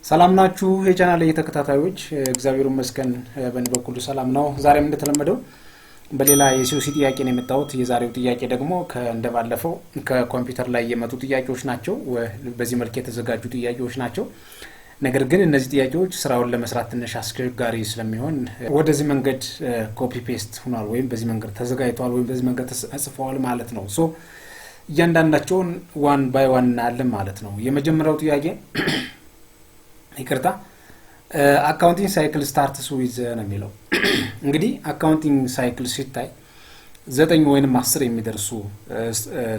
ሰላም ናችሁ የቻናሌ ተከታታዮች እግዚአብሔር ይመስገን በእኔ በኩል ሰላም ነው። ዛሬም እንደተለመደው በሌላ የሲኦሲ ጥያቄ ነው የመጣሁት። የዛሬው ጥያቄ ደግሞ እንደባለፈው ከኮምፒውተር ላይ የመጡ ጥያቄዎች ናቸው። በዚህ መልኩ የተዘጋጁ ጥያቄዎች ናቸው። ነገር ግን እነዚህ ጥያቄዎች ስራውን ለመስራት ትንሽ አስቸጋሪ ስለሚሆን ወደዚህ መንገድ ኮፒ ፔስት ሆኗል ወይም በዚህ መንገድ ተዘጋጅቷል ወይም በዚህ መንገድ ተጽፈዋል ማለት ነው። ሶ እያንዳንዳቸውን ዋን ባይ ዋን እናያለን ማለት ነው። የመጀመሪያው ጥያቄ ይቅርታ አካውንቲንግ ሳይክል ስታርትስ ዊዝ ነው የሚለው። እንግዲህ አካውንቲንግ ሳይክል ሲታይ 9 ወይንም 10 የሚደርሱ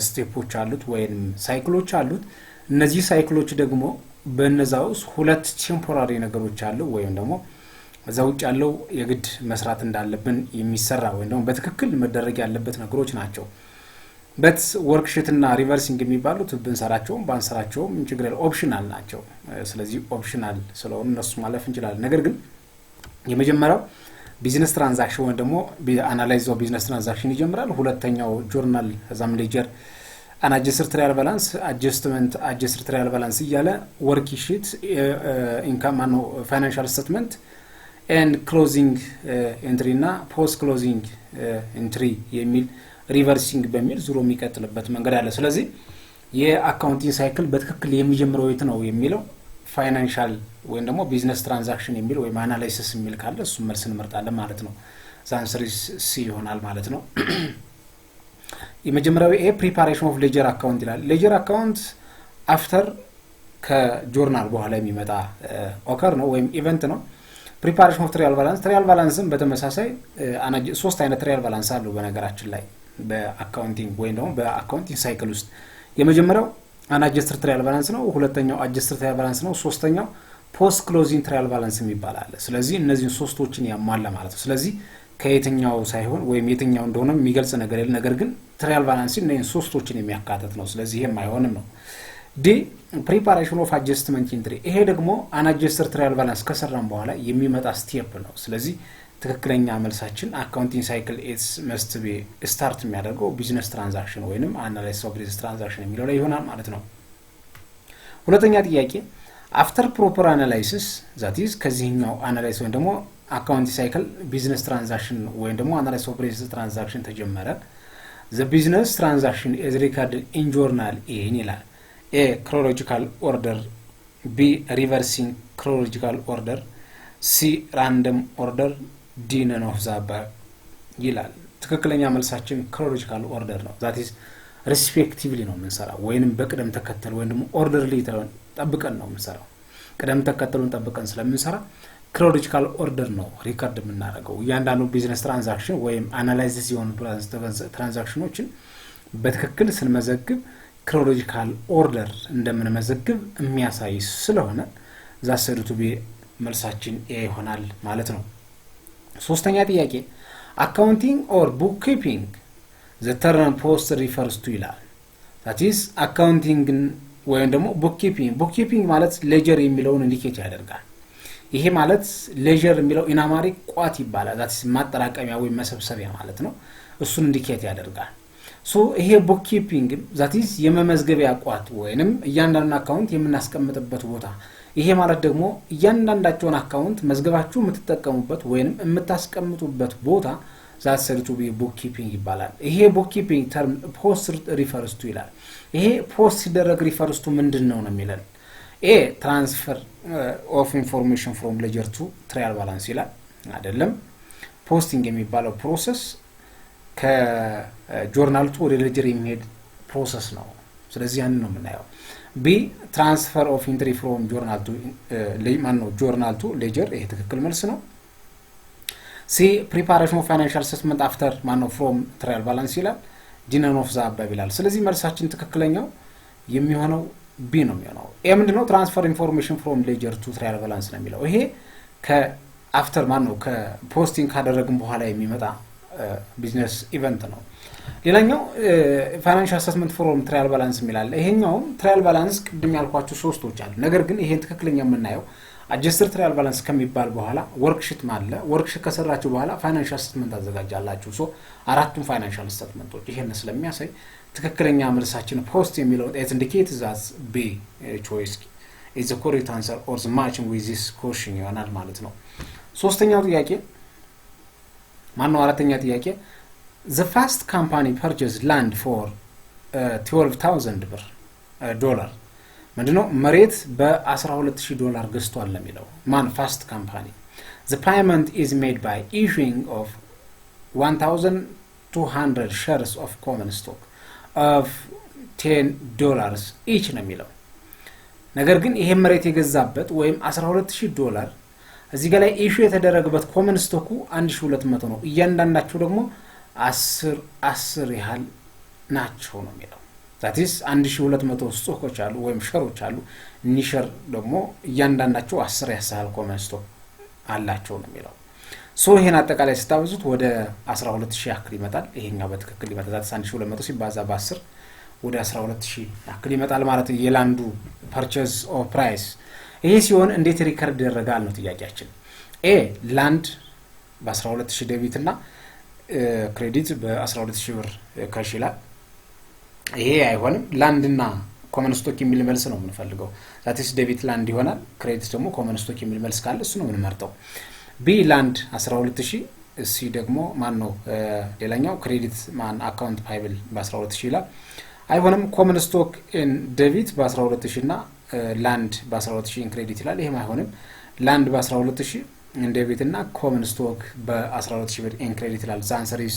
ስቴፖች አሉት ወይም ሳይክሎች አሉት። እነዚህ ሳይክሎች ደግሞ በእነዛው ሁለት ቴምፖራሪ ነገሮች አሉ ወይም ደግሞ እዛው ውጭ ያለው የግድ መስራት እንዳለብን የሚሰራ ወይም ደግሞ በትክክል መደረግ ያለበት ነገሮች ናቸው። በት ወርክሺት እና ሪቨርሲንግ የሚባሉት ብንሰራቸውም ባንሰራቸውም ችግር ኦፕሽናል ናቸው። ስለዚህ ኦፕሽናል ስለሆነ እነሱ ማለፍ እንችላለን። ነገር ግን የመጀመሪያው ቢዝነስ ትራንዛክሽን ወይ ደግሞ አናላይዝ ኦፍ ቢዝነስ ትራንዛክሽን ይጀምራል። ሁለተኛው ጆርናል እዛም ሌጀር አናጀስትድ ትራያል ባላንስ አጀስትመንት አጀስትድ ትራያል ባላንስ እያለ ወርክሺት ኢንካም ማነው ፋይናንሻል ስቴትመንት ኤንድ ክሎዚንግ ኤንትሪ እና ፖስት ክሎዚንግ ኤንትሪ የሚል ሪቨርሲንግ በሚል ዙሮ የሚቀጥልበት መንገድ አለ። ስለዚህ የአካውንቲንግ ሳይክል በትክክል የሚጀምረው የት ነው የሚለው ፋይናንሻል ወይም ደግሞ ቢዝነስ ትራንዛክሽን የሚል ወይም አናላይሲስ የሚል ካለ እሱ መልስ እንመርጣለን ማለት ነው። ዛንሰር ሲ ይሆናል ማለት ነው። የመጀመሪያው ፕሪፓሬሽን ኦፍ ሌጀር አካውንት ይላል። ሌጀር አካውንት አፍተር ከጆርናል በኋላ የሚመጣ ኦከር ነው ወይም ኢቨንት ነው። ፕሪፓሬሽን ኦፍ ትራያል ባላንስ ትራያል ባላንስም በተመሳሳይ ሶስት አይነት ትራያል ባላንስ አሉ በነገራችን ላይ በአካውንቲንግ ወይም ደግሞ በአካውንቲንግ ሳይክል ውስጥ። የመጀመሪያው አናጀስትድ ትራያል ባላንስ ነው። ሁለተኛው አጀስትድ ትራያል ባላንስ ነው። ሶስተኛው ፖስት ክሎዚንግ ትራያል ባላንስ የሚባላል። ስለዚህ እነዚህን ሶስቶችን ያሟላ ማለት ነው። ስለዚህ ከየትኛው ሳይሆን ወይም የትኛው እንደሆነ የሚገልጽ ነገር የለም። ነገር ግን ትራያል ባላንስ እነዚህን ሶስቶችን የሚያካትት ነው። ስለዚህ ይሄም አይሆንም ነው። ዲ ፕሪፓሬሽን ኦፍ አጀስትመንት ኢንትሪ፣ ይሄ ደግሞ አናጀስትድ ትራያል ባላንስ ከሰራን በኋላ የሚመጣ ስቴፕ ነው። ስለዚህ ትክክለኛ መልሳችን አካውንቲንግ ሳይክል ኢትስ መስት ቢ ስታርት የሚያደርገው ቢዝነስ ትራንዛክሽን ወይንም አናላይሲስ ኦፍ ቢዝነስ ትራንዛክሽን የሚለው ላይ ይሆናል ማለት ነው። ሁለተኛ ጥያቄ አፍተር ፕሮፐር አናላይሲስ ዛት ኢዝ ከዚህኛው አናላይሲስ ወይም ደግሞ አካውንቲንግ ሳይክል ቢዝነስ ትራንዛክሽን ወይም ደግሞ አናላይሲስ ኦፍ ቢዝነስ ትራንዛክሽን ተጀመረ። ዘ ቢዝነስ ትራንዛክሽን ኢዝ ሪካርድድ ኢን ጆርናል ኢን ይላል። ኤ ክሮኖሎጂካል ኦርደር፣ ቢ ሪቨርሲንግ ክሮኖሎጂካል ኦርደር፣ ሲ ራንደም ኦርደር፣ ዲ ነን ኦፍ ዘ አባቭ ይላል። ትክክለኛ መልሳችን ክሮኖሎጂካል ኦርደር ነው። ዛት ኢዝ ሪስፔክቲቭሊ ነው የምንሰራው ወይንም በቅደም ተከተል ወይም ደግሞ ኦርደርሊ ጠብቀን ነው የምንሰራው። ቅደም ተከተሉን ጠብቀን ስለምንሰራ ክሮኖሎጂካል ኦርደር ነው ሪካርድ የምናደርገው። እያንዳንዱ ቢዝነስ ትራንዛክሽን ወይም አናላይሲስ የሆኑ ትራንዛክሽኖችን በትክክል ስንመዘግብ ክሮኖሎጂካል ኦርደር እንደምንመዘግብ የሚያሳይ ስለሆነ ዛሰዱቱ ቢ መልሳችን ኤ ይሆናል ማለት ነው። ሶስተኛ ጥያቄ አካውንቲንግ ኦር ቡክ ኪፒንግ ዘ ተርም ፖስት ሪፈርስ ቱ ይላል። ዛት ኢዝ አካውንቲንግ ወይም ደግሞ ቡክ ኪፒንግ ማለት ሌጀር የሚለውን ኢንዲኬት ያደርጋል። ይሄ ማለት ሌጀር የሚለው ኢናማሪክ ቋት ይባላል። ዛት ኢዝ ማጠራቀሚያ ወይም መሰብሰቢያ ማለት ነው። እሱን ኢንዲኬት ያደርጋል። ሶ ይሄ ቡክ ኪፒንግ ዛት ኢዝ የመመዝገቢያ ቋት ወይንም እያንዳንዱን አካውንት የምናስቀምጥበት ቦታ። ይሄ ማለት ደግሞ እያንዳንዳቸውን አካውንት መዝገባችሁ የምትጠቀሙበት ወይንም የምታስቀምጡበት ቦታ ዛት ሰሪቱ ቡክ ኪፒንግ ይባላል። ይሄ ቡክ ኪፒንግ ተርም ፖስት ሪፈርስ ቱ ይላል። ይሄ ፖስት ሲደረግ ሪፈርስ ቱ ምንድነው ነው የሚለን። ኤ ትራንስፈር ኦፍ ኢንፎርሜሽን ፍሮም ሌጀር ቱ ትራያል ባላንስ ይላል። አይደለም፣ ፖስቲንግ የሚባለው ፕሮሰስ ከጆርናል ቱ ወደ ሌጀር የሚሄድ ፕሮሰስ ነው። ስለዚህ ያንን ነው የምናየው። ቢ ትራንስፈር ኦፍ ኢንትሪ ፍሮም ጆርናል ቱ ሌጀር፣ ይሄ ትክክል መልስ ነው። ሲ ፕሪፓሬሽን ኦፍ ፋይናንሻል ስቴትመንት አፍተር ፍሮም ትራያል ባላንስ ይላል። ዲ ነን ኦፍ ዘ አባቭ ይላል። ስለዚህ መልሳችን ትክክለኛው የሚሆነው ቢ ነው የሚሆነው። ኤ ምንድነው? ትራንስፈር ኢንፎርሜሽን ፍሮም ሌጀር ቱ ትራያል ባላንስ ነው የሚለው። ይሄ ከአፍተር ከፖስቲንግ ካደረግን በኋላ የሚመጣ ቢዝነስ ኢቨንት ነው። ሌላኛው ፋይናንሻል ስቴትመንት ፍሮም ትራያል ባላንስ የሚላል። ይሄኛውም ትራያል ባላንስ ቅድም ያልኳችሁ ሶስቶች አሉ። ነገር ግን ይሄን ትክክለኛ የምናየው አጀስትድ ትራያል ባላንስ ከሚባል በኋላ ወርክሺት ማለ ወርክሺት ከሰራችሁ በኋላ ፋይናንሻል ስቴትመንት አዘጋጃላችሁ። ሶ አራቱም ፋይናንሻል ስቴትመንቶች ይሄን ስለሚያሳይ ትክክለኛ መልሳችን ፖስት የሚለው ኢት ኢንዲኬትስ ዛት ቢ ቾይስ is the correct answer or the matching with this question ይሆናል ማለት ነው። ሶስተኛው ጥያቄ ማነው አራተኛ ጥያቄ the first company purchased land for $12,000 ዶላር ምንድነው መሬት በ$12,000 ገዝቷል ለሚለው ማን first company the payment is made by issuing of 1,200 shares of common stock of $10 each ነው የሚለው ነገር ግን ይሄ መሬት የገዛበት ወይም $12,000 እዚህ ጋር ላይ ኢሹ የተደረገበት ኮመን ስቶኩ 1200 ነው እያንዳንዳቸው ደግሞ 10 ያህል ናቸው ነው የሚለው that is 1200 ስቶኮች አሉ ወይም ሸሮች አሉ ኒሸር ደግሞ እያንዳንዳቸው 10 ያህል ኮመን ስቶክ አላቸው ነው የሚለው ሶ ይሄን አጠቃላይ ስታውዙት ወደ 12000 ያክል ይመጣል ይሄኛው በትክክል ይመጣል 1200 ሲባዛ በ10 ወደ 12000 ያክል ይመጣል ማለት የላንዱ ፐርቼዝ ኦፍ ፕራይስ ይሄ ሲሆን እንዴት ሪከርድ ይደረጋል ነው ጥያቄያችን ኤ ላንድ በ12000 ዴቢት እና ክሬዲት በ12000 ብር ካሽ ይላል ይሄ አይሆንም ላንድ እና ኮመን ስቶክ የሚል መልስ ነው የምንፈልገው that is ዴቢት ላንድ ይሆናል ክሬዲት ደግሞ ኮመን ስቶክ የሚል መልስ ካለ እሱ ነው የምንመርጠው ቢ ላንድ 12000 ሲ ደግሞ ማን ነው ሌላኛው ክሬዲት ማን አካውንት ፓይብል በ12000 ይላል አይሆንም ኮመን ስቶክ ኢን ዴቢት በ12000 እና ላንድ በ12000 ኢን ክሬዲት ይላል ይሄም አይሆንም ላንድ በ12000 ኢን ዴቢት እና ኮመን ስቶክ በ12000 ብር ኢን ክሬዲት ይላል ዛንሰሪስ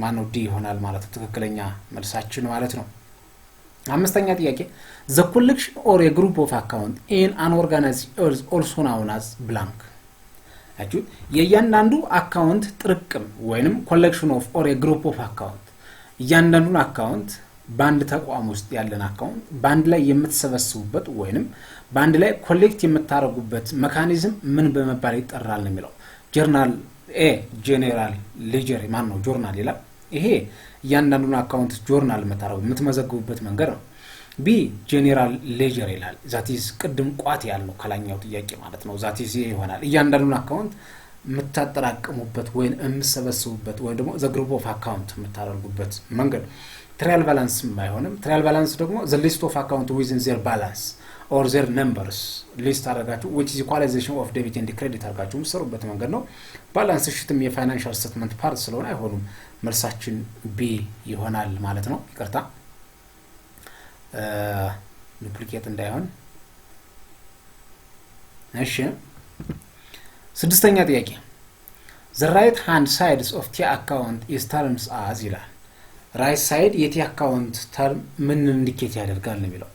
ማን ነው ዲ ይሆናል ማለት ትክክለኛ መልሳችን ማለት ነው አምስተኛ ጥያቄ the collection or a group of account in an organization is also known as blank አጁ የእያንዳንዱ አካውንት ጥርቅም ወይንም collection of or a group of account እያንዳንዱ አካውንት ባንድ ተቋም ውስጥ ያለን አካውንት ባንድ ላይ የምትሰበስቡበት ወይንም ባንድ ላይ ኮሌክት የምታረጉበት ሜካኒዝም ምን በመባል ይጠራል ነው የሚለው ጆርናል ኤ ጄኔራል ሌጀር ማን ነው ጆርናል ይላል ይሄ እያንዳንዱ አካውንት ጆርናል የምትመዘግቡበት መንገድ ነው ቢ ጄኔራል ሌጀር ይላል that is ቅድም ቋት ያለው ከላኛው ጥያቄ ማለት ነው that is ይሆናል እያንዳንዱ አካውንት የምታጠራቅሙበት ወይ የምትሰበስቡበት ወይ ደግሞ the group of account የምታደርጉበት መንገድ trial balance ማይሆንም trial balance ደግሞ the list of account within their balance or their numbers list አደረጋችሁ which is equalization of debit and credit አድርጋችሁ የምትሰሩበት መንገድ ነው ባላንስ ሽትም የፋይናንሻል ስቴትመንት ፓርት ስለሆነ አይሆንም መልሳችን ቢ ይሆናል ማለት ነው ይቅርታ ዱፕሊኬት እንዳይሆን እሺ ስድስተኛ ጥያቄ the right hand sides of the account is terms as ይላል right side የቲ አካውንት ተርም ምን ኢንዲኬት ያደርጋል ነው የሚለው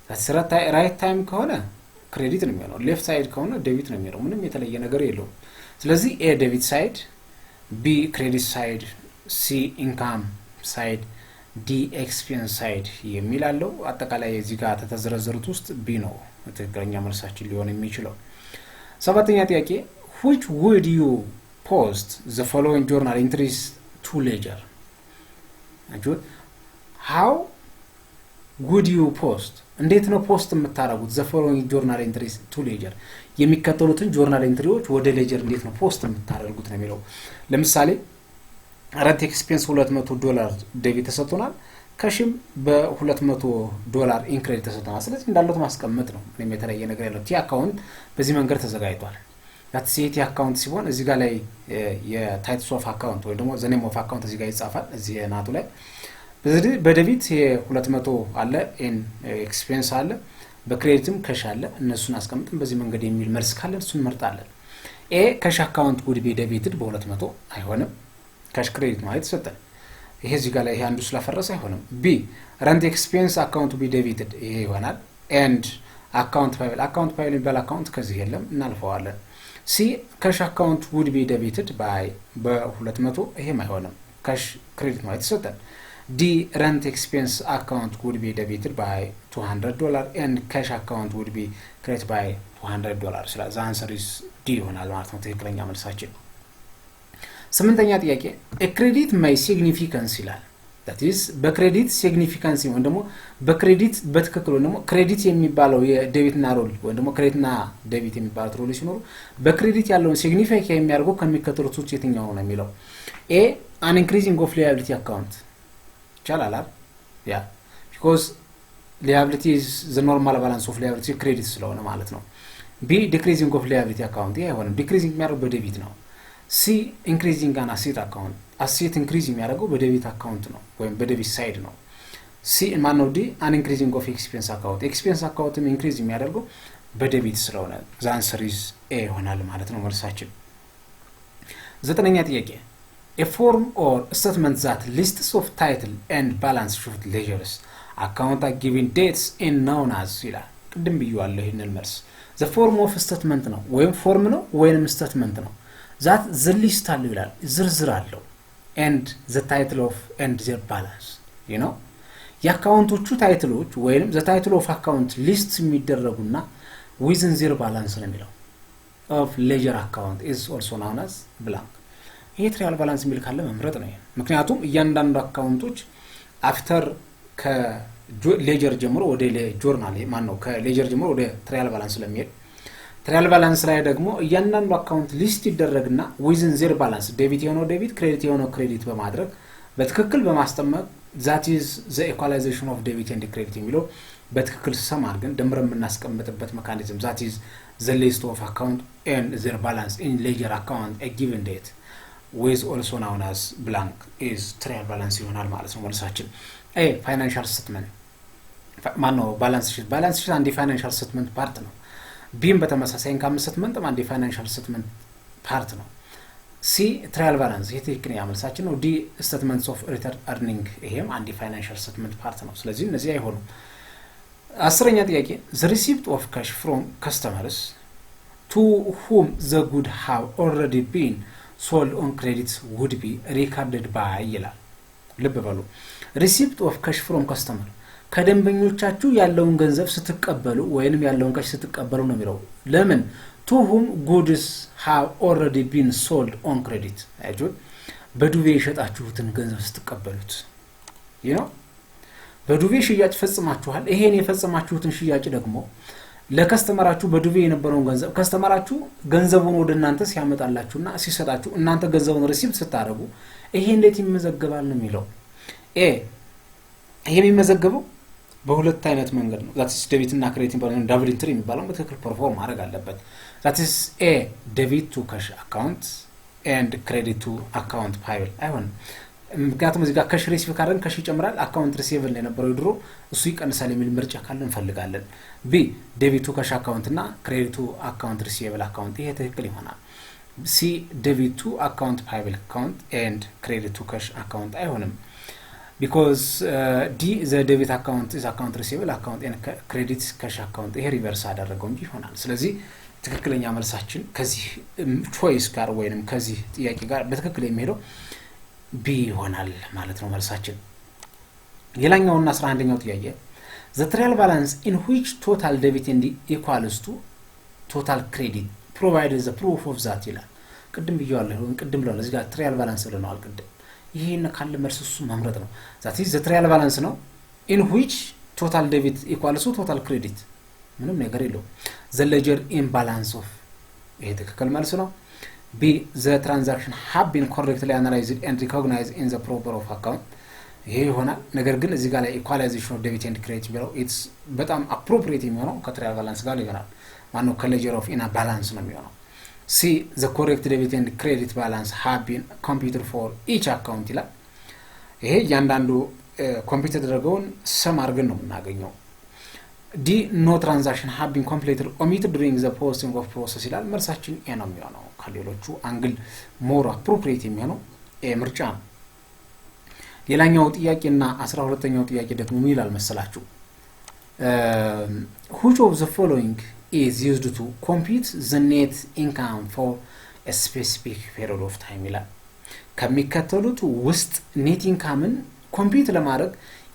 ታስራታ right time ከሆነ ክሬዲት ነው የሚሆነው left side ከሆነ ዴቢት ነው የሚሆነው ምንም የተለየ ነገር የለውም ስለዚህ a debit side b credit side c income side d expense side የሚላለው አጠቃላይ እዚህ ጋር ተተዘረዘሩት ውስጥ b ነው ትክክለኛ መልሳችን ሊሆን የሚችለው ሰባተኛ ጥያቄ which would you post the following journal entries to ledger how would you post እንዴት ነው ፖስት የምታረጉት the following journal entries to ledger የሚከተሉትን journal entries ወደ ledger እንዴት ነው ፖስት የምታደርጉት ነው የሚለው ለምሳሌ rent expense $200 ዴቢት ተሰጥቶናል ካሽም በ$200 ኢንክሬዲት ተሰጥቶናል ስለዚህ እንዳለው ማስቀመጥ ነው ምንም የተለየ ነገር ያለው ቲ አካውንት በዚህ መንገድ ተዘጋጅቷል that city account ሲሆን እዚህ ጋር ላይ የታይፕስ ኦፍ አካውንት ወይ ደግሞ the name of account እዚህ ጋር ይጻፋል እዚህ ናቱ ላይ በዴቢት የ200 አለ ኢን ኤክስፔንስ አለ በክሬዲትም ካሽ አለ እነሱን አስቀምጠን በዚህ መንገድ የሚል መልስ ካለ እሱን መርጣለን ኤ ካሽ አካውንት would be debited በ200 አይሆንም ካሽ ክሬዲት ማለት ተሰጠን ይሄ እዚህ ጋር ላይ ይሄ አንዱ ስለፈረሰ አይሆንም ቢ rent expense account to be debited ይሄ ይሆናል and account payable የሚባል አካውንት ከዚህ የለም እናልፈዋለን C cash account would be debited by በ200 ይሄም አይሆንም cash credit ማለት ተሰጠን D rent expense account would be debited by $200 and cash account would be credited by $200 ስለዚህ answer is D ይሆናል ማለት ነው ትክክለኛ መልሳችን ስምንተኛ ጥያቄ a credit may significance ይላል that is በክሬዲት ሲግኒፊካንስ ወይ ደግሞ በክሬዲት በትክክል ወይ ደግሞ ክሬዲት የሚባለው የዴቢት እና ሮል ወይ ደግሞ ክሬዲት እና ዴቢት የሚባለው ሮል ሲኖር በክሬዲት ያለው ሲግኒፊካንስ የሚያደርገው ከሚከተሉት ውስጥ የትኛው ነው የሚለው a an increasing of liability account ይቻላል ያ because liability is the normal balance of liability credit ስለሆነ ማለት ነው B decreasing of liability account ይሄ አይሆንም decreasing የሚያደርገው በዴቢት ነው C increasing an asset account asset increase የሚያደርገው በዴቢት አካውንት ነው ወይም በዴቢት ሳይድ ነው C ማነው D an increasing of expense account increase የሚያደርገው በዴቢት ስለሆነ the answer is A ይሆናል ማለት ነው መልሳችን ዘጠነኛ ጥያቄ a form or statement that lists of title and balance sheet ledgers account are given dates in known as ይላል ቅድም ብየዋለሁ ይሄንን መልስ the form of statement ነው ወይም ፎርም ነው ወይንም statement ነው that the list አለው ይላል ዝርዝር አለው and the title of and their balance you know የአካውንቶቹ ታይትሎች ወይንም the title of account list የሚደረጉና within their balance ነው የሚለው of ledger account is also known as blank ይሄ ትሪያል ባላንስ የሚል ካለ መምረጥ ነው ምክንያቱም እያንዳንዱ አካውንቶች አፍተር ከሌጀር ጀምሮ ወደ ጆርናል ማን ነው ከሌጀር ጀምሮ ወደ ትሪያል ባላንስ ለሚሄድ ትሪያል ባላንስ ላይ ደግሞ እያንዳንዱ አካውንት ሊስት ይደረግና within their balance ዴቢት የሆነው ዴቢት ክሬዲት የሆነው ክሬዲት በማድረግ በትክክል በማስቀመጥ that is the equalization of debit and credit የሚለው በትክክል ሰም አድርገን ደምረን የምናስቀምጥበት ሜካኒዝም that is the list of account and their balance in ledger account a given date with also known as blank is trial balance ይሆናል ማለት ነው መልሳችን A financial statement ማነው balance sheet አንድ financial statement ፓርት ነው Bም በተመሳሳይ income statement አንድ financial statement ፓርት ነው C trial balance ይሄ ትክክለኛ መልሳችን ነው D statements of return earning ይሄም አንድ financial statement ፓርት ነው ስለዚህ እነዚህ አይሆኑም አስረኛ ጥያቄ the receipt of cash from customers to whom the good have already been sold on credits would be recorded by ይላል ልብ በሉ receipt of cash from customer ከደንበኞቻችሁ ያለውን ገንዘብ ስትቀበሉ ወይንም ያለውን cash ስትቀበሉ ነው የሚለው ለምን to whom goods have already been sold on credit አይጆ በዱቤ የሸጣችሁትን ገንዘብ ስትቀበሉት you know በዱቤ ሽያጭ ፈጽማችኋል ይሄን የፈጸማችሁትን ሽያጭ ደግሞ ለከስተመራችሁ በዱቤ የነበረውን ገንዘብ ከስተመራችሁ ገንዘቡን ወደ እናንተ ሲያመጣላችሁና ሲሰጣችሁ እናንተ ገንዘቡን ሪሲፕት ስታደርጉ ይሄ እንዴት ይመዘገባል ነው የሚለው ኤ ይሄ የሚመዘገበው በሁለት አይነት መንገድ ነው that is debit እና credit ባለው double entry የሚባለው በትክክል ፐርፎርም ማድረግ አለበት that is a debit to cash account and credit to account payable አይሆንም ምክንያቱም እዚህ ጋር ካሽ ሪሲቭ ካደረግን ካሽ ይጨምራል አካውንት ሪሲቨብል ላይ ነበረው ድሮ እሱ ይቀንሳል የሚል ምርጫ ካለ እንፈልጋለን ቢ ዴቢት ቱ ካሽ አካውንት እና ክሬዲት ቱ አካውንት ሪሲቨብል አካውንት ይሄ ትክክል ይሆናል ሲ ዴቢት ቱ አካውንት ፓይብል አካውንት ኤንድ ክሬዲት ቱ ካሽ አካውንት አይሆንም because D the debit account is account receivable account and credit cash account ይሄ ሪቨርስ አደረገው እንጂ ይሆናል ስለዚህ ትክክለኛ መልሳችን ከዚህ ቾይስ ጋር ወይንም ከዚህ ጥያቄ ጋር በትክክል የሚሄደው B ይሆናል ማለት ነው መልሳችን ሌላኛውና 11ኛው ጥያቄ the trial balance in which total debit and equals to total credit provided the proof of that ይላል ቅድም ብየዋለሁ ቅድም ብለዋል እዚህ ጋር trial balance ብለናል ቅድም ይሄን ካለ መልስ እሱ መምረጥ ነው that is the trial balance ነው in which total debit equals to total credit ምንም ነገር የለው the ledger imbalance of ይሄ ትክክል መልስ ነው B the transaction have been correctly analyzed and recognized in the proper of account ይሄ ይሆናል ነገር ግን እዚህ ጋር ላይ equalization of debit and credit ብለው it's በጣም appropriate የሚሆነው ከትሪያል ባላንስ ጋር ይሆናል ማነው ከledger of in a balance ነው የሚሆነው C the correct debit and credit balance have been computed for each account ይላል ይሄ ያንዳንዱ ኮምፒውተር ተደርገውን ሰም አድርገን ነው የምናገኘው D no transaction have been completed omitted during the posting of process ይላል መልሳችን ኤ ነው የሚሆነው ከሌሎቹ አንግል more appropriate የሚሆነው ኤ ምርጫ ነው ሌላኛው ጥያቄና 12ኛው ጥያቄ ደግሞ ምን ይላል መሰላችሁ which of the following is used to compute the net income for a specific period of time ይላል ከሚከተሉት ውስጥ net incomeን ኮምፒውት ለማድረግ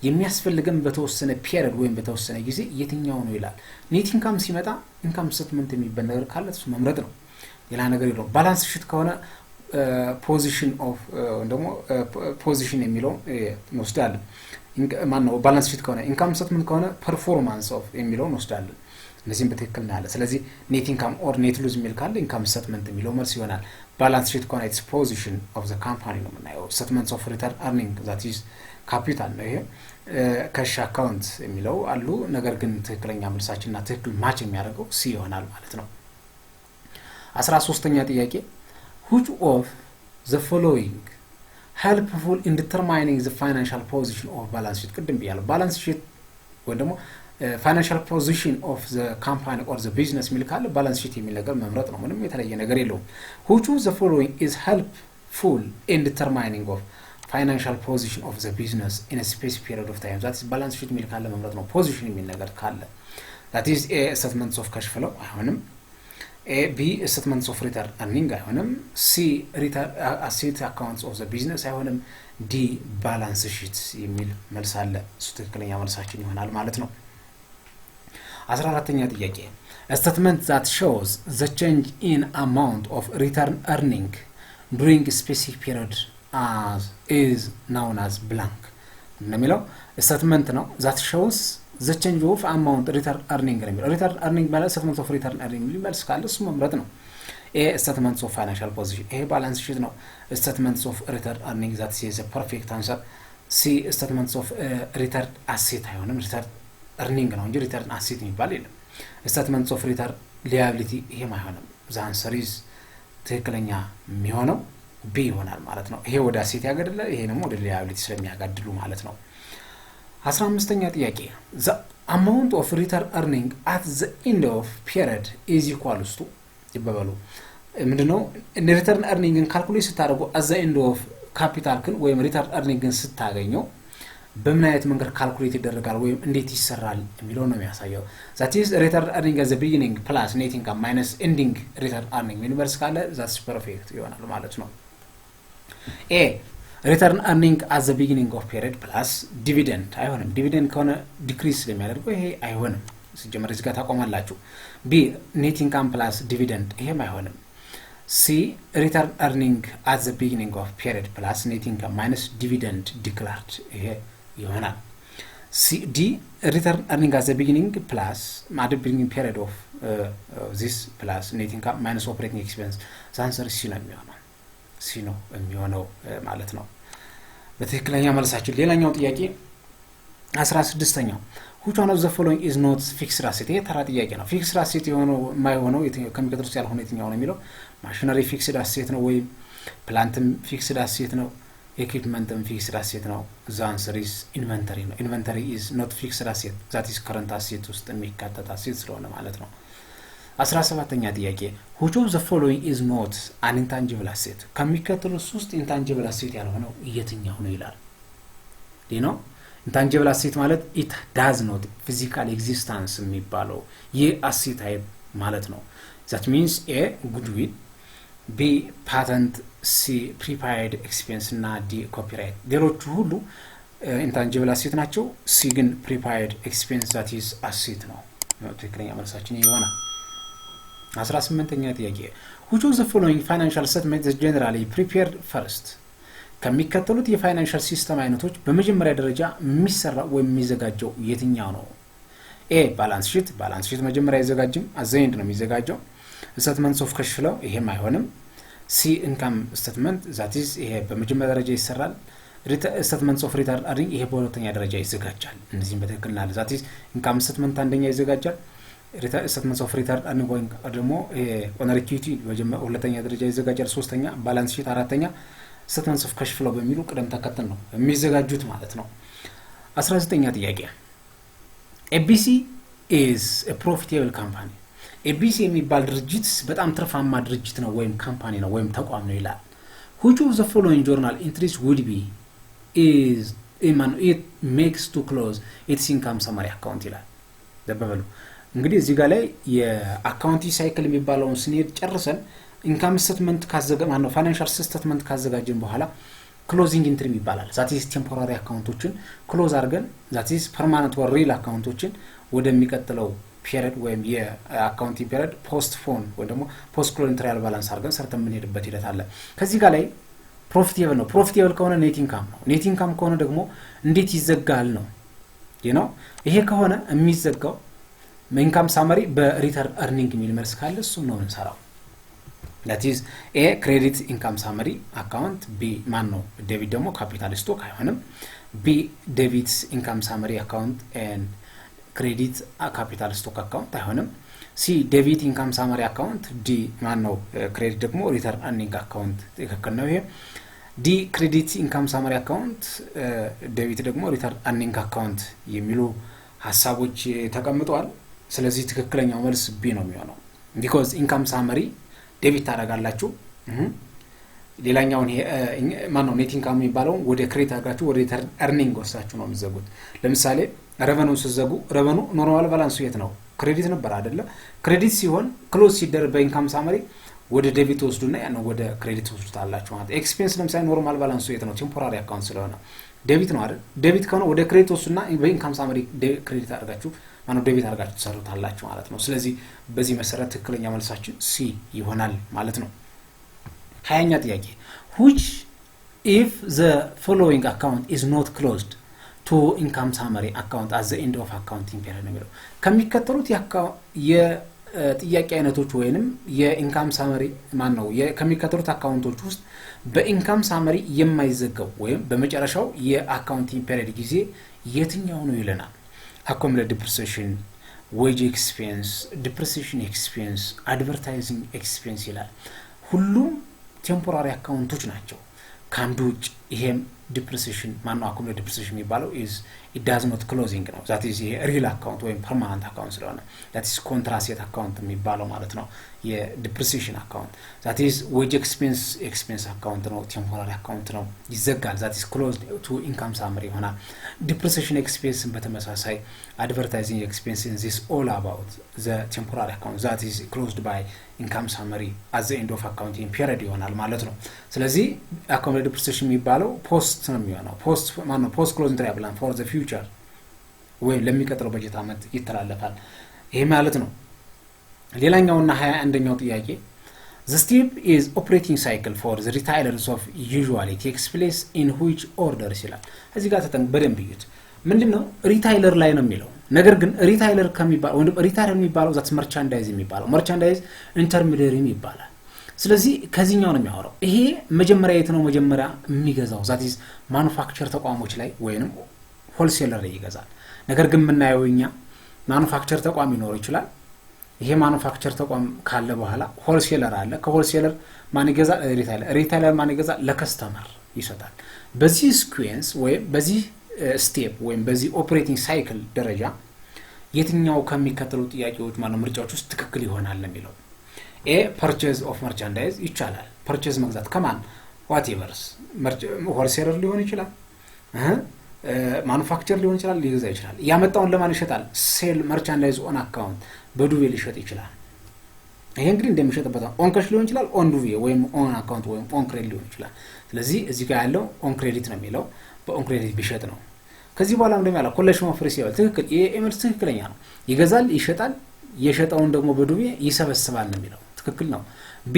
የሚያስፈልገን በተወሰነ ፒሪየድ ወይም በተወሰነ ጊዜ የትኛው ነው ይላል net income ሲመጣ income statement የሚባል ነገር ካለ እሱ መምረጥ ነው ሌላ ነገር የለው ባላንስ ሺት ከሆነ position of ደግሞ position የሚለው እንወስዳለን ማን ነው ባላንስ ሺት ከሆነ income statement ከሆነ performance of የሚለው እንወስዳለን እነዚህም በትክክል ነው ያለ ስለዚህ net income or net loss የሚል ካለ income statement የሚለው መልስ ይሆናል balance sheet ከሆነ it's position of the company ነው የምናየው statements of return earning that is ካፒታል ነው ይሄ ካሽ አካውንት የሚለው አሉ ነገር ግን ትክክለኛ መልሳችንና ትክክል ማች የሚያደርገው ሲ ይሆናል ማለት ነው 13ኛ ጥያቄ which of the following helpful in determining the financial position of balance sheet ቅድም ብያለሁ balance sheet ወይ ደግሞ financial position of the company or the business የሚል ካለ balance sheet የሚል ነገር መምረጥ ነው ምንም የተለየ ነገር የለውም which of the following is helpful in determining of financial position of the business in a specific period of time that is balance sheet የሚል ካለ መምረጥ ነው position የሚል ነገር ካለ that is a statements of cash flow አይሆንም A, B, statements of return earning አይሆንም C, return asset accounts of the business አይሆንም D, balance sheet የሚል መልስ አለ እሱ ትክክለኛ መልሳችን ይሆናል ማለት ነው 14ኛ ጥያቄ A statement that shows the change in amount of return earning during a specific period as is known as blank እንደሚለው statement ነው that shows the change of amount return earning return earning ማለት statement of return earning ማለት ካለ እሱ መምረጥ ነው A statements of financial position ይሄ balance sheet ነው statements of return earning that is a perfect answer C statements of return asset አይሆንም return earning ነው እንጂ return asset የሚባል የለም statements of return liability ይሄም አይሆንም the answer is ትክክለኛ የሚሆነው B ይሆናል ማለት ነው ይሄ ወደ asset ያገደለ ይሄ ደግሞ ወደ liability ስለሚያጋድሉ ማለት ነው 15ኛ ጥያቄ the amount of return earning at the end of period is equals to ይባባሉ ምንድነው return earning ካልኩሌት ስታደርጉ at the end of capital ግን ወይም return earning ስታገኘው በምን አይነት መንገድ ካልኩሌት ይደረጋል ወይም እንዴት ይሰራል የሚለው ነው የሚያሳየው that is return earning at the beginning plus net income minus ending return earning ዩኒቨርስ ካለ that's perfect ይሆናል ማለት ነው A return earning at the beginning of period plus dividend አይሆንም dividend ከሆነ decrease ስለሚያደርገው ይሄ አይሆንም ሲጀመር እዚህ ጋር ታቆማላችሁ B net income plus dividend ይሄም አይሆንም C return earning at the beginning of period plus net income minus dividend declared ይሄ ይሆናል C D return earning at the beginning plus at the beginning period of this plus net income minus operating expense the answer is C ነው የሚሆነው C ነው የሚሆነው ማለት ነው በትክክለኛ መልሳችን ሌላኛው ጥያቄ 16ኛው which one of the following is not fixed asset ይሄ ተራ ጥያቄ ነው fixed asset የሆነው የማይሆነው ከሚቀጥሉት ያልሆነ የትኛው ነው የሚለው machinery fixed asset ነው ወይ plantም fixed asset ነው equipmentም fixed asset ነው the answer is inventory ነው inventory is not fixed asset that is current asset ውስጥ የሚካተት asset ስለሆነ ማለት ነው 17ኛ ጥያቄ which of the following is not an intangible asset ከሚከተሉት ውስጥ intangible asset ያልሆነው የትኛው ነው ይላል ነው intangible asset ማለት it does not physical existence የሚባለው የasset type ማለት ነው that means A goodwill B patent C prepaid expense እና D copyright ሌሎቹ ሁሉ intangible asset ናቸው C ግን prepaid expense that is asset ነው ትክክለኛ መልሳችን ይሆናል 18ኛ ጥያቄ which of the following financial statements is generally prepared first ከሚከተሉት የፋይናንሻል ሲስተም አይነቶች በመጀመሪያ ደረጃ የሚሰራው ወይ የሚዘጋጀው የትኛው ነው A balance sheet መጀመሪያ ይዘጋጅም at the end ነው የሚዘጋጀው statements of cash flow ይሄም አይሆንም C income statement that is ይሄ በመጀመሪያ ደረጃ ይሰራል statements of return earning ይሄ በሁለተኛ ደረጃ ይዘጋጃል እነዚህም በትክክል ናል that is income statement አንደኛ ይዘጋጃል statements of return earning ወይ ደግሞ on equity ሁለተኛ ደረጃ ይዘጋጃል ሶስተኛ balance sheet አራተኛ statements of cash flow በሚሉ ቅደም ተከተል ነው የሚዘጋጁት ማለት ነው 19ኛ ጥያቄ ABC is a profitable company ABC የሚባል ድርጅት በጣም ትርፋማ ድርጅት ነው ወይም ካምፓኒ ነው ወይም ተቋም ነው ይላል which of the following journal entries would be is it makes to close its income summary account ይላል ደበበሉ እንግዲህ እዚህ ጋር ላይ የአካውንቲንግ ሳይክል የሚባለውን ስንሄድ ጨርሰን ኢንካም ስቴትመንት ካዘጋጀን ፋይናንሻል ስቴትመንት ካዘጋጀን በኋላ ክሎዚንግ ኢንትሪ ይባላል that is ቴምፖራሪ አካውንቶችን ክሎዝ አድርገን that is permanent or real አካውንቶችን ወደሚቀጥለው ፒሪየድ ወይም የአካውንቲንግ ፒሪየድ ፖስትፖን ወይ ደግሞ ፖስት ክሎዝ ትራያል ባላንስ አድርገን ሰርተን ምን ሄድበት ሂደት አለ ከዚህ ጋር ላይ ፕሮፊቴብል ነው ፕሮፊቴብል ከሆነ ኔት ኢንካም ነው ኔት ኢንካም ከሆነ ደግሞ እንዴት ይዘጋል ነው ይሄ ከሆነ የሚዘጋው ኢንካም ሳመሪ በሪተርን earning የሚል መልስ ካለ እሱ ነው እንሰራው that is A credit income summary account B ማን ነው ዴቢት ደግሞ ካፒታል ስቶክ አይሆንም B debits income summary account and credit capital stock account አይሆንም C debit income summary account D ማነው credit ደግሞ return earning account ትክክል ነው ይሄ D credit income summary account debit ደግሞ return earning account የሚሉ ሐሳቦች ተቀምጠዋል ስለዚህ ትክክለኛው መልስ B ነው የሚሆነው because income summary debit ታደርጋላችሁ ሌላኛው ማነው net income የሚባለው ወደ credit አድርጋችሁ ወደ return earning ወስዳችሁ ነው የሚዘጉት ለምሳሌ revenue ሲዘጉ revenue normal balance የት ነው ክሬዲት ነበር አይደለ ክሬዲት ሲሆን ክሎዝ ሲደረግ በኢንካም ሳመሪ ወደ ዴቢት ወስዱና ያን ወደ ክሬዲት ወስዱታላችሁ ማለት ኤክስፔንስ ለምሳሌ ኖርማል ባላንስ የት ነው ቴምፖራሪ አካውንት ስለሆነ ዴቢት ነው አይደል ዴቢት ከሆነ ወደ ክሬዲት ወስዱና በኢንካም ሳመሪ ክሬዲት አድርጋችሁ ማነው ዴቢት አድርጋችሁ ተሰሩታላችሁ ማለት ነው ስለዚህ በዚህ መሰረት ትክክለኛ መልሳችን ሲ ይሆናል ማለት ነው 20ኛ ጥያቄ which if the following account is not closed to income summary account at the end of accounting period ነው ከሚከተሉት የጥያቄ አይነቶች ወይንም የኢንካም ሳመሪ ማን ነው ከሚከተሉት አካውንቶች ውስጥ በኢንካም ሳመሪ የማይዘጋው ወይም በመጨረሻው የአካውንቲንግ ፔሪድ ጊዜ የትኛው ነው ይለናል accumulated depreciation wage expense depreciation expense advertising expense ይላል ሁሉም ቴምፖራሪ አካውንቶች ናቸው ካንዱ ይሄም depreciation ማነው accumulated depreciation የሚባለው is it does not closing ነው that is a real account ወይ permanent account ስለሆነ that is contract account የሚባለው ማለት ነው የdepreciation account that is wage expense account ነው temporary account ነው ይዘጋል that is closed to income summary ይሆናል depreciation expense በተመሳሳይ advertising expenses is all about the temporary account that is closed by income summary at the end of accounting period ይሆናል ማለት ነው ስለዚህ accumulated depreciation የሚባለው post ነው የሚሆነው post closing trial plan for the future ወይ ለሚቀጥለው በጀት አመት ይተላለፋል ይሄ ማለት ነው ሌላኛውና 21ኛው ጥያቄ the step is operating cycle for the retailers of usually takes place in which order ይላል እዚህ ጋር በደንብ ይዩት ምንድነው ሪታይለር ላይ ነው የሚለው ነገር ግን ሪታይለር ከሚባለው ወንድ ሪታይለር የሚባለው ዛት መርቻንዳይዝ የሚባለው መርቻንዳይዝ ኢንተርሚዲየሪ የሚባለው ስለዚህ ከዚህኛው ነው የሚያወራው ይሄ መጀመሪያ የት ነው መጀመሪያ የሚገዛው ዛት ኢዝ ማኑፋክቸር ተቋሞች ላይ ወይንም ሆልሴለር ላይ ይገዛል ነገር ግን ምናየውኛ ማኑፋክቸር ተቋም ይኖር ይችላል ይሄ ማኑፋክቸር ተቋም ካለ በኋላ ሆልሴለር አለ ከሆልሴለር ማን ይገዛል ሪታይለር ማን ይገዛል ለከስተመር ይሰጣል በዚህ ሲኩዌንስ ወይ በዚህ ስቴፕ ወይ በዚህ ኦፕሬቲንግ ሳይክል ደረጃ የትኛው ከሚከተሉ ጥያቄዎች ማነው ምርጫዎች ውስጥ ትክክል ይሆናል ለሚለው A purchase of merchandise ይቻላል purchase መግዛት ከማን whatever's wholesaler ሊሆን ይችላል ማኑፋክቸር ሊሆን ይችላል ሊገዛ ይችላል ያመጣውን ለማን ይሸጣል ሴል merchandise on account በዱቤ ሊሸጥ ይችላል ይሄ እንግዲህ እንደሚሸጥበት ኦን ካሽ ሊሆን ይችላል ኦን ዱቤ ወይም ኦን አካውንት ወይም ኦን ክሬዲት ሊሆን ይችላል ስለዚህ እዚህ ጋር ያለው ኦን ክሬዲት ነው የሚለው በኦን ክሬዲት ቢሸጥ ነው ከዚህ በኋላ እንደሚያለው ኮሌክሽን ኦፍ ሪሲቨብል ትክክል የኤምኤል ትክክለኛ ነው ይገዛል ይሸጣል የሸጣውን ደግሞ በዱቤ ይሰበስባል ነው የሚለው ትክክል ነው ቢ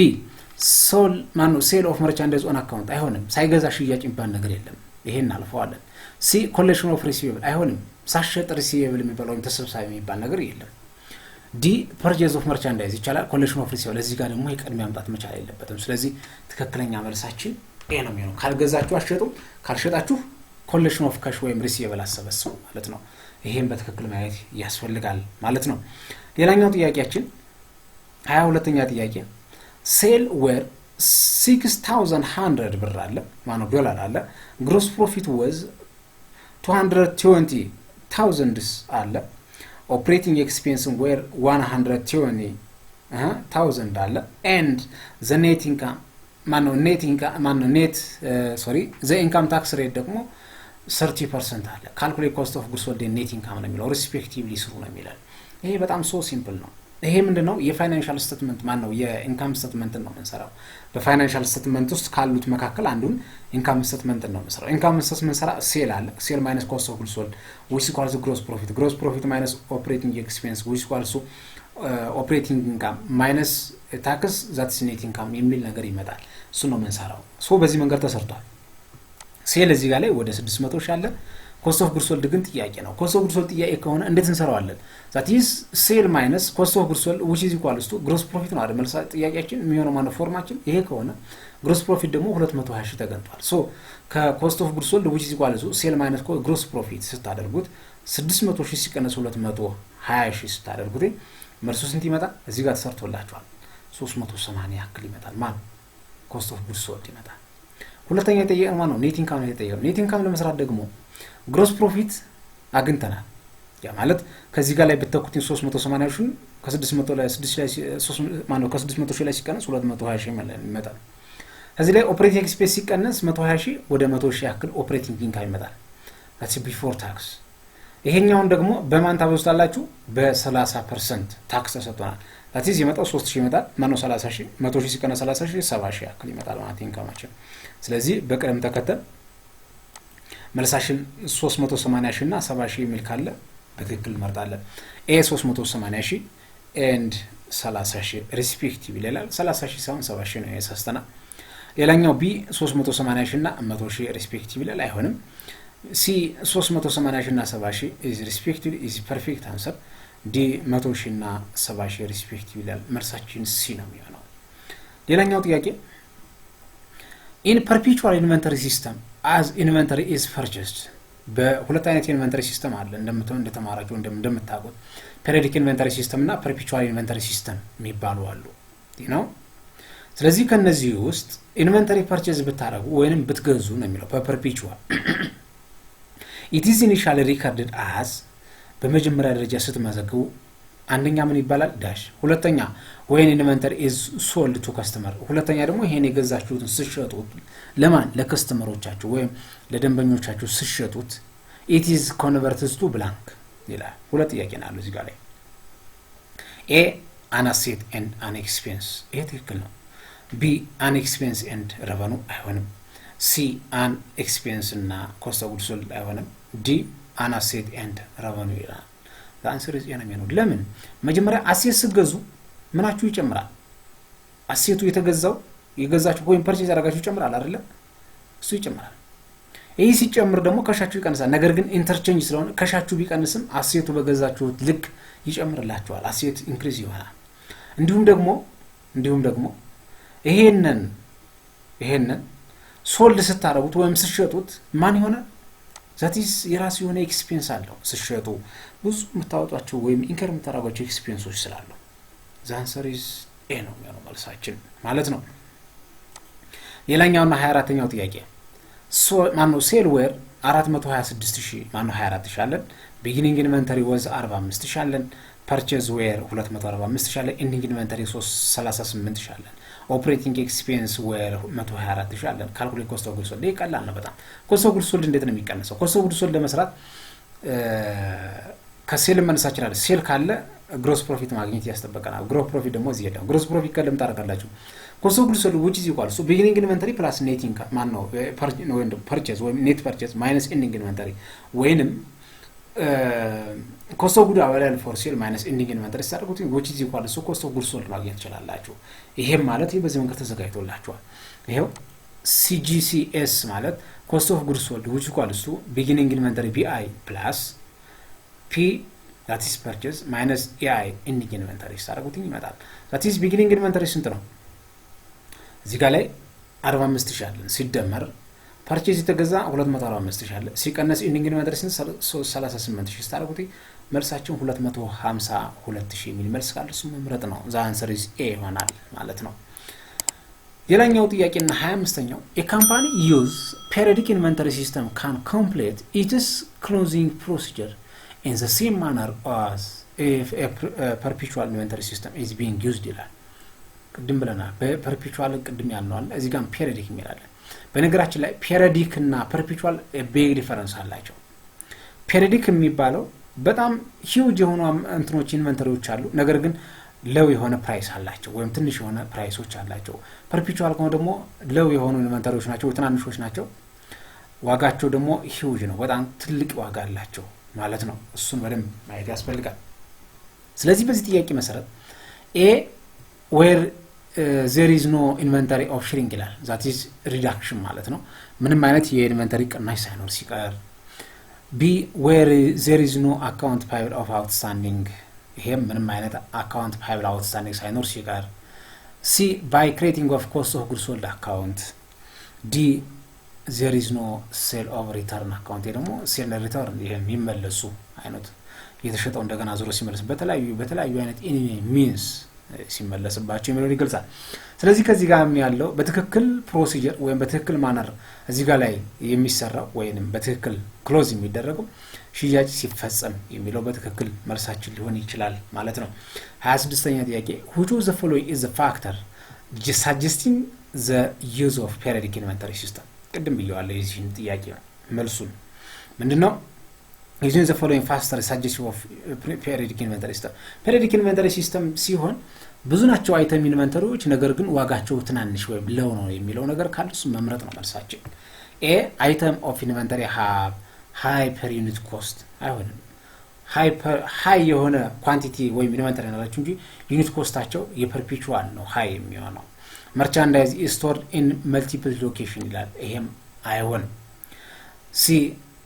ሶል ማኑ ሴል ኦፍ መርቻንዳይዝ ኦን አካውንት አይሆንም ሳይገዛ ሽያጭ እንባል ነገር የለም ይሄን አልፈዋለን ሲ ኮሌክሽን ኦፍ ሪሲቨብል አይሆንም ሳሸጥ ሪሲቨብል የሚባለው ተሰብሳቢ የሚባል ነገር የለም ዲ ፐርቼዝ ኦፍ መርቻንዳይዝ ይቻላል ኮሌክሽን ኦፍ ሪሲቨብል እዚህ ጋር ደግሞ ይቀድም ያምጣት መቻል የለበትም ስለዚህ ትክክለኛ መልሳችን ኤ ነው የሚሆነው ካልገዛችሁ አሸጡ ካልሸጣችሁ ኮሌክሽን ኦፍ ካሽ ወይም ሪሲቨብል አሰበስቡ ማለት ነው ይሄን በትክክል ማየት ያስፈልጋል ማለት ነው ሌላኛው ጥያቄያችን 22ኛ ጥያቄ ሴል ዌር 6100 ብር አለ ማነው ዶላር አለ gross profit was 220000 አለ operating expense were 120000 አለ and the net income the income tax rate ደግሞ 30% አለ calculate cost of goods sold and net income ነው የሚለው respectively ስሩ ነው የሚለው ይሄ በጣም ሶ ሲምፕል ነው ይሄ ምንድነው የፋይናንሻል ስቴትመንት ማነው የኢንካም ስቴትመንት ነው የምንሰራው በፋይናንሻል ስቴትመንት ውስጥ ካሉት መካከል አንዱን ኢንካም ስቴትመንት ነው የምንሰራው ኢንካም ስቴትመንት ሰራ ሴል አለ ሴል ማይነስ ኮስት ኦፍ ጉድስ ሶልድ which equals gross profit minus operating expense which equals operating income minus tax that's net income የሚል ነገር ይመጣል እሱ ነው የምንሰራው ሶ በዚህ መንገድ ተሰርቷል ሴል እዚህ ጋር ላይ ወደ 600 ሺህ አለ ኮስት ኦፍ ጉድስ ሶልድ ግን ጥያቄ ነው። ኮስት ኦፍ ጉድስ ሶልድ ጥያቄ ከሆነ እንዴት እንሰራዋለን? that is ሴል ማይነስ ኮስት ኦፍ ጉድስ ሶልድ which is equals to ግሮስ ፕሮፊት ነው አይደል? መልሳ ጥያቄያችን የሚሆነው ማለት ፎርማችን ይሄ ከሆነ ግሮስ ፕሮፊት ደግሞ 220 ሺህ ተገንቷል። ሶ ከኮስት ኦፍ ጉድስ ሶልድ which is equals to ሴል ማይነስ ግሮስ ፕሮፊት ስታደርጉት 600 ሺህ ሲቀነስ 220 ሺህ ስታደርጉት መልሱ ስንት ይመጣል? እዚህ ጋር ተሰርቶላችኋል 380 ያክል ይመጣል። ማለት ኮስት ኦፍ ጉድስ ሶልድ ይመጣል። ሁለተኛ የጠየቀው ማለት ነው ኔት ኢንካም ነው የጠየቀው። ኔት ኢንካም ለመስራት ደግሞ ግሮስ ፕሮፊት አግኝተናል። ያ ማለት ከዚህ ጋር ላይ በተኩት 380 ሺህ ከ600 ላይ 6 ላይ 3 ማለት ከ600 ሺህ ላይ ሲቀነስ 220 ሺህ ይመጣል። ከዚህ ላይ ኦፕሬቲንግ ኤክስፔንስ ሲቀነስ 120 ሺህ ወደ 100 ሺህ ያክል ኦፕሬቲንግ ኢንካም ይመጣል። that's ቢፎር ታክስ። ይሄኛውን ደግሞ በማን ታበዙታላችሁ? በ30% ታክስ ተሰጥቷል። that is የመጣው 3000 ይመጣል። ማነው 30 ሺህ 100 ሺህ ሲቀነስ 30 ሺህ 70 ሺህ ያክል ይመጣል ማለት ኢንካማችን። ስለዚህ በቅደም ተከተል መልሳችን 380 ሺህ እና 70 ሺህ የሚል ካለ በትክክል እንመርጣለን። ኤ 380 ሺህ ኤንድ 30 ሺህ ሪስፔክቲቭ ይላል። 30 ሺህ ሳይሆን 70 ሺህ ነው የሳስተና። ሌላኛው ቢ 380 ሺህ እና 100 ሺህ ሪስፔክቲቭ ይላል። አይሆንም። ሲ 380 ሺህ እና 70 ሺህ ኢዝ ሪስፔክቲቭ ኢዝ ፐርፌክት አንሰር። ዲ 100 ሺህ እና 70 ሺህ ሪስፔክቲቭ ይላል። መልሳችን ሲ ነው የሚሆነው። ሌላኛው ጥያቄ in perpetual inventory system as inventory is purchased በሁለት አይነት ኢንቨንተሪ ሲስተም አለ እንደተማራችሁ እንደምታውቁት ፔሪዮዲክ ኢንቨንተሪ ሲስተም እና ፐርፔቹዋል ኢንቨንተሪ ሲስተም የሚባሉ አሉ ነው። ስለዚህ ከነዚህ ውስጥ ኢንቨንተሪ ፐርቼዝ ብታረጉ ወይንም ብትገዙ ነው የሚለው በፐርፔቹዋል it is initially recorded as በመጀመሪያ ደረጃ ስትመዘግቡ አንደኛ ምን ይባላል ዳሽ። ሁለተኛ when inventory is sold to customer ሁለተኛ ደግሞ ይሄን የገዛችሁትን ስሸጡት ለማን ለከስተመሮቻችሁ ወይም ለደንበኞቻችሁ ስሸጡት it is converted to blank ይላል። ሁለት ጥያቄ ነው እዚህ ጋር ላይ a an asset and an expense ይሄ ትክክል ነው። b an expense and revenue አይሆንም። c an expense እና cost of goods sold አይሆንም። d an asset and revenue ይላል። the answer is enemy ነው። ለምን መጀመሪያ አሴት ስገዙ ምናችሁ ይጨምራል? አሴቱ የተገዛው የገዛችሁ ወይም ፐርቼዝ ያደረጋችሁ ይጨምራል አይደለ? እሱ ይጨምራል። ይሄ ሲጨምር ደግሞ ከሻችሁ ይቀንሳል። ነገር ግን ኢንተርቼንጅ ስለሆነ ከሻችሁ ቢቀንስም አሴቱ በገዛችሁት ልክ ይጨምርላችኋል። አሴት ኢንክሪዝ ይሆናል። እንዲሁም ደግሞ ይሄንን ሶልድ ስታረጉት ወይም ስሸጡት ማን ይሆናል? that is የራሱ የሆነ ኤክስፔንስ አለው። ስሸጡ ብዙ የምታወጧቸው ወይም ኢንከር የምታረጓቸው ኤክስፔንሶች ስላሉ the answer is A ነው የሚሆነው መልሳችን ማለት ነው። ሌላኛውና 24ኛው ጥያቄ ማነው ሴል ዌር 426000 ማነው 24000 አለን። ቢጊኒንግ ኢንቨንተሪ ወዝ 45000 አለን። ፐርቼዝ ዌር 245,000 አለን። ኢንዲንግ ኢንቨንተሪ 338,000 አለን። ኦፕሬቲንግ ኤክስፔንስ ዌር 124,000 አለን። ካልኩሌት ኮስት ኦፍ ጉድስ ሶልድ ይቀላል ነው በጣም። ኮስት ኦፍ ጉድስ ሶልድ እንዴት ነው የሚቀነሰው? ኮስት ኦፍ ጉድስ ሶልድ ለመስራት ከሴል መነሳችን አለ። ሴል ካለ ግሮስ ፕሮፊት ማግኘት ያስጠበቀናል። ግሮስ ፕሮፊት ደግሞ እዚህ ይሄዳል። ግሮስ ፕሮፊት ከለም ታረጋላችሁ። ኮስት ኦፍ ጉድስ ሶልድ which is equal to beginning inventory plus net income ማን ነው ፐርቼዝ ወይም ኔት ፐርቼዝ ማይነስ ኢንዲንግ ኢንቨንተሪ ወይንም ኮስት ኦፍ ጉድ አቫይላብል ፎር ሴል ማይነስ ኢንዲንግ ኢንቨንተሪ ታደርጉት which is equal to ኮስት ኦፍ ጉድስ ሶልድ ማግኘት ይችላልላችሁ። ይሄም ማለት በዚህ መንገድ ተዘጋጅቶላችኋል። ይሄው CGCS ማለት ኮስት ኦፍ ጉድስ ሶልድ which is equal to beginning inventory BI plus P that is purchase minus AI ending inventory ታደርጉት ይመጣል። that is beginning inventory ስንት ነው? እዚህ ጋር ላይ 45000 አለን ሲደመር ፐርቼዝ የተገዛ 245,000 አለ ሲቀነስ ኢንዲንግ ኢንቨንተሪ ስንት 38000 ታደርጉት መልሳችን 252,000 የሚል መልስ ካለ እሱ መምረጥ ነው። the answer is A ይሆናል ማለት ነው። ሌላኛው ጥያቄና 25ኛው a company use periodic inventory system can complete its closing procedure in the same manner as if a perpetual inventory system is being used ይላል። ቅድም ብለናል በፐርፔቹዋል ቅድም ያልነዋል። እዚህ ጋር ፔሪዮዲክ የሚላል በነገራችን ላይ ፔሪዮዲክ እና ፐርፔቹዋል ቢግ ዲፈረንስ አላቸው። ፔሪዮዲክ የሚባለው በጣም ሂውጅ የሆኑ እንትኖች ኢንቨንተሪዎች አሉ፣ ነገር ግን ለው የሆነ ፕራይስ አላቸው ወይም ትንሽ የሆነ ፕራይሶች አላቸው። ፐርፔቹዋል ከሆነ ደግሞ ለው የሆኑ ኢንቨንተሪዎች ናቸው፣ ትናንሾች ናቸው። ዋጋቸው ደግሞ ሂውጅ ነው፣ በጣም ትልቅ ዋጋ አላቸው ማለት ነው። እሱን በደንብ ማየት ያስፈልጋል። ስለዚህ በዚህ ጥያቄ መሰረት ኤ where there is no inventory of shrink ይላል። that is reduction ማለት ነው። ምንም አይነት የኢንቨንተሪ ቅናሽ ሳይኖር ሲቀር ቢ where there is no account payable of outstanding ይሄም ምንም አይነት account payable outstanding ሳይኖር ሲቀር ሲ by creating of cost of goods sold account ዲ there is no sale of return account ደግሞ sale return ይሄ የሚመለሱ አይነት የተሸጠው እንደገና ዞሮ ሲመለስ በተለያዩ አይነት any means ሲመለስባቸው የሚለው ይገልጻል። ስለዚህ ከዚህ ጋር ያለው በትክክል ፕሮሲጀር ወይም በትክክል ማነር እዚህ ጋር ላይ የሚሰራው ወይንም በትክክል ክሎዝ የሚደረገው ሽያጭ ሲፈጸም የሚለው በትክክል መልሳችን ሊሆን ይችላል ማለት ነው። 26ኛ ጥያቄ which of the following is the factor suggesting the use of periodic inventory system ቅድም ብየዋለሁ የዚህን ጥያቄ መልሱን ምንድነው using the following factor suggesting of periodic inventory system periodic inventory system ሲሆን ብዙ ናቸው አይተም ኢንቨንተሪዎች ነገር ግን ዋጋቸው ትናንሽ ወይም ለው ነው የሚለው ነገር ካለሱ መምረጥ ነው መልሳችን። ኤ item of inventory have high per unit cost አይሆንም high የሆነ ኳንቲቲ ወይም ኢንቨንተሪ ናቸው እንጂ ዩኒት ኮስታቸው የፐርፔቹዋል ነው high የሚሆነው merchandise is stored in multiple location ይላል ይሄም አይሆንም። ሲ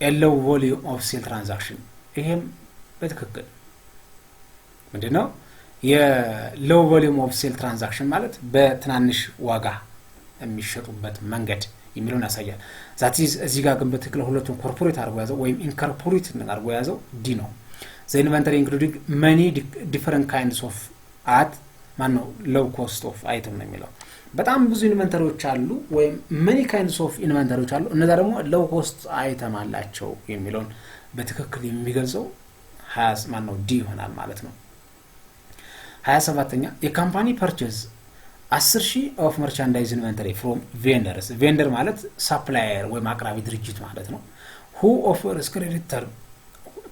a low volume of sale transaction ይሄም በትክክል ምንድነው የlow volume of sale transaction ማለት በትናንሽ ዋጋ የሚሸጡበት መንገድ የሚለውን ያሳያል። that is እዚህ ጋር ግን በትክክል ሁለቱን ኮርፖሬት አድርጎ ያዘው ወይም ኢንኮርፖሬት አድርጎ ያዘው ዲ ነው። the inventory including many different kinds of at ማነው low cost of item ነው የሚለው በጣም ብዙ ኢንቨንተሪዎች አሉ ወይም many kinds of ኢንቨንተሪዎች አሉ እነዛ ደግሞ low cost item አላቸው የሚለውን በትክክል የሚገልጸው ማነው ዲ ይሆናል ማለት ነው። 27ኛ የካምፓኒ purchase 10,000 of merchandise inventory from vendors vendor ማለት supplier ወይም አቅራቢ ድርጅት ማለት ነው who offers creditor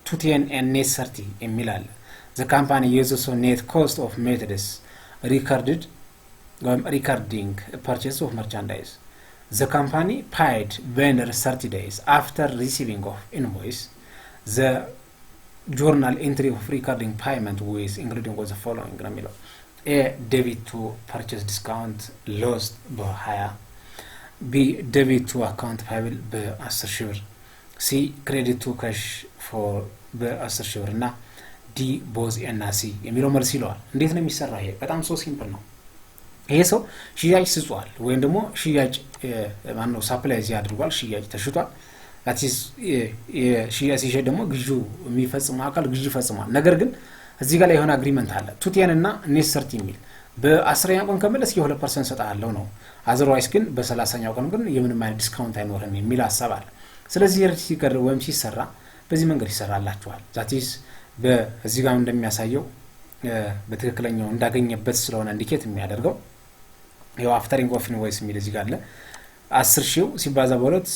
to 10 and net 30 የሚላል the company uses so net cost of methods recording purchase of merchandise the company paid vendor 30 days after receiving of invoice the journal entry of recording payment with including was the following ነው የሚለው A debit to purchase discount lost በ20 B debit to account payable በ10,000 ብር C credit to cash for በ10,000 ብር እና D both A እና C የሚለው መልስ ይለዋል። እንዴት ነው የሚሰራው? ይሄ በጣም ሶ ሲምፕል ነው። ይሄ ሰው ሽያጭ ስጿል ወይም ደግሞ ሽያጭ ማነው ሳፕላይ እዚህ አድርጓል ሽያጭ ተሽጧል that is ሽያጭ ሲሸጥ ደግሞ ግዢው የሚፈጽመው አካል ግዢ ፈጽሟል። ነገር ግን እዚህ ጋር ላይ የሆነ አግሪመንት አለ ቱቲያን እና ኔት 30 የሚል በ10ኛው ቀን ከመለስ የ2% ሰጣለው ነው አዘርዋይስ ግን በ30ኛው ቀን ግን የምንም አይነት ዲስካውንት አይኖርም የሚል ሐሳብ አለ። ስለዚህ ሪሲከር ወይም ሲሰራ በዚህ መንገድ ይሰራላችኋል that is በዚህ ጋር እንደሚያሳየው በትክክለኛው እንዳገኘበት ስለሆነ ኢንዲኬት የሚያደርገው ያው አፍተሪንግ ኦፍ ኢንቮይስ የሚል እዚህ ጋር አለ 10,000 ሲባዛ በሁለት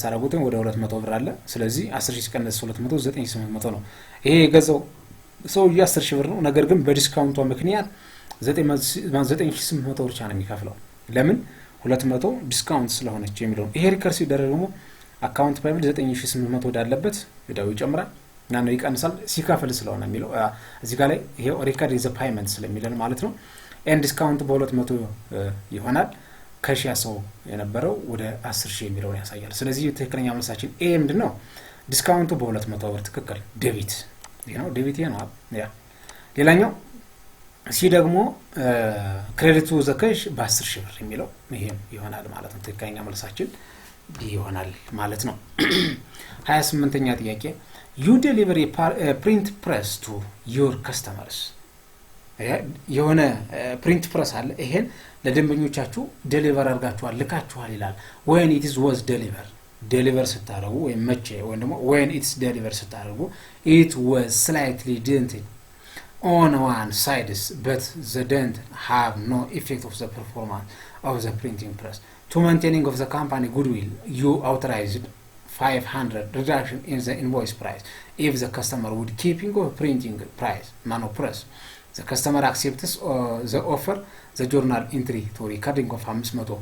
ሳራጉትን ወደ 200 ብር አለ። ስለዚህ 10,000 ሲቀነስ 200 9800 ነው። ይሄ የገዛው ሰው የ10,000 ብር ነው። ነገር ግን በዲስካውንቱ ምክንያት 9800 ብር ብቻ ነው የሚከፍለው። ለምን 200 ዲስካውንት ስለሆነች የሚለው ይሄ ሪከርስ ሲደረግ ደግሞ አካውንት ፓይብል 9800 ወዳለበት ሄዳው ይጨምራል እና ነው ይቀንሳል ሲከፍል ስለሆነ የሚለው እዚህ ጋር ላይ ይሄ ሪከርድ ኢዝ ፔመንት ስለሚለን ማለት ነው። ኤንድ ዲስካውንት በ200 ይሆናል ከሺያ ሰው የነበረው ወደ 10,000 የሚለውን ያሳያል። ስለዚህ ትክክለኛ መልሳችን ኤ ምንድነው? ዲስካውንቱ በ200 ብር ትክክል ዴቢት ነው ዴቢት ነው ያ ሌላኛው ሲ ደግሞ ክሬዲቱ ዘካሽ በ10,000 ብር የሚለው ይሄም ይሆናል ማለት ነው። ትክክለኛ መልሳችን ዲ ይሆናል ማለት ነው። 28ኛ ጥያቄ you deliver a print press to your customers የሆነ ፕሪንት ፕረስ አለ ይሄን ለደንበኞቻችሁ ዴሊቨር አድርጋችኋል ልካችኋል ይላል when it was deliver ስታረጉ ወይ መቼ ወይ ደግሞ when it's deliver ስታረጉ it was slightly dented on one side but the dent have no effect of the performance of the printing press to maintaining of the company goodwill you authorized 500 reduction in the invoice price if the customer would keeping of printing price nano press the customer accepts the offer the journal entry to recording of 500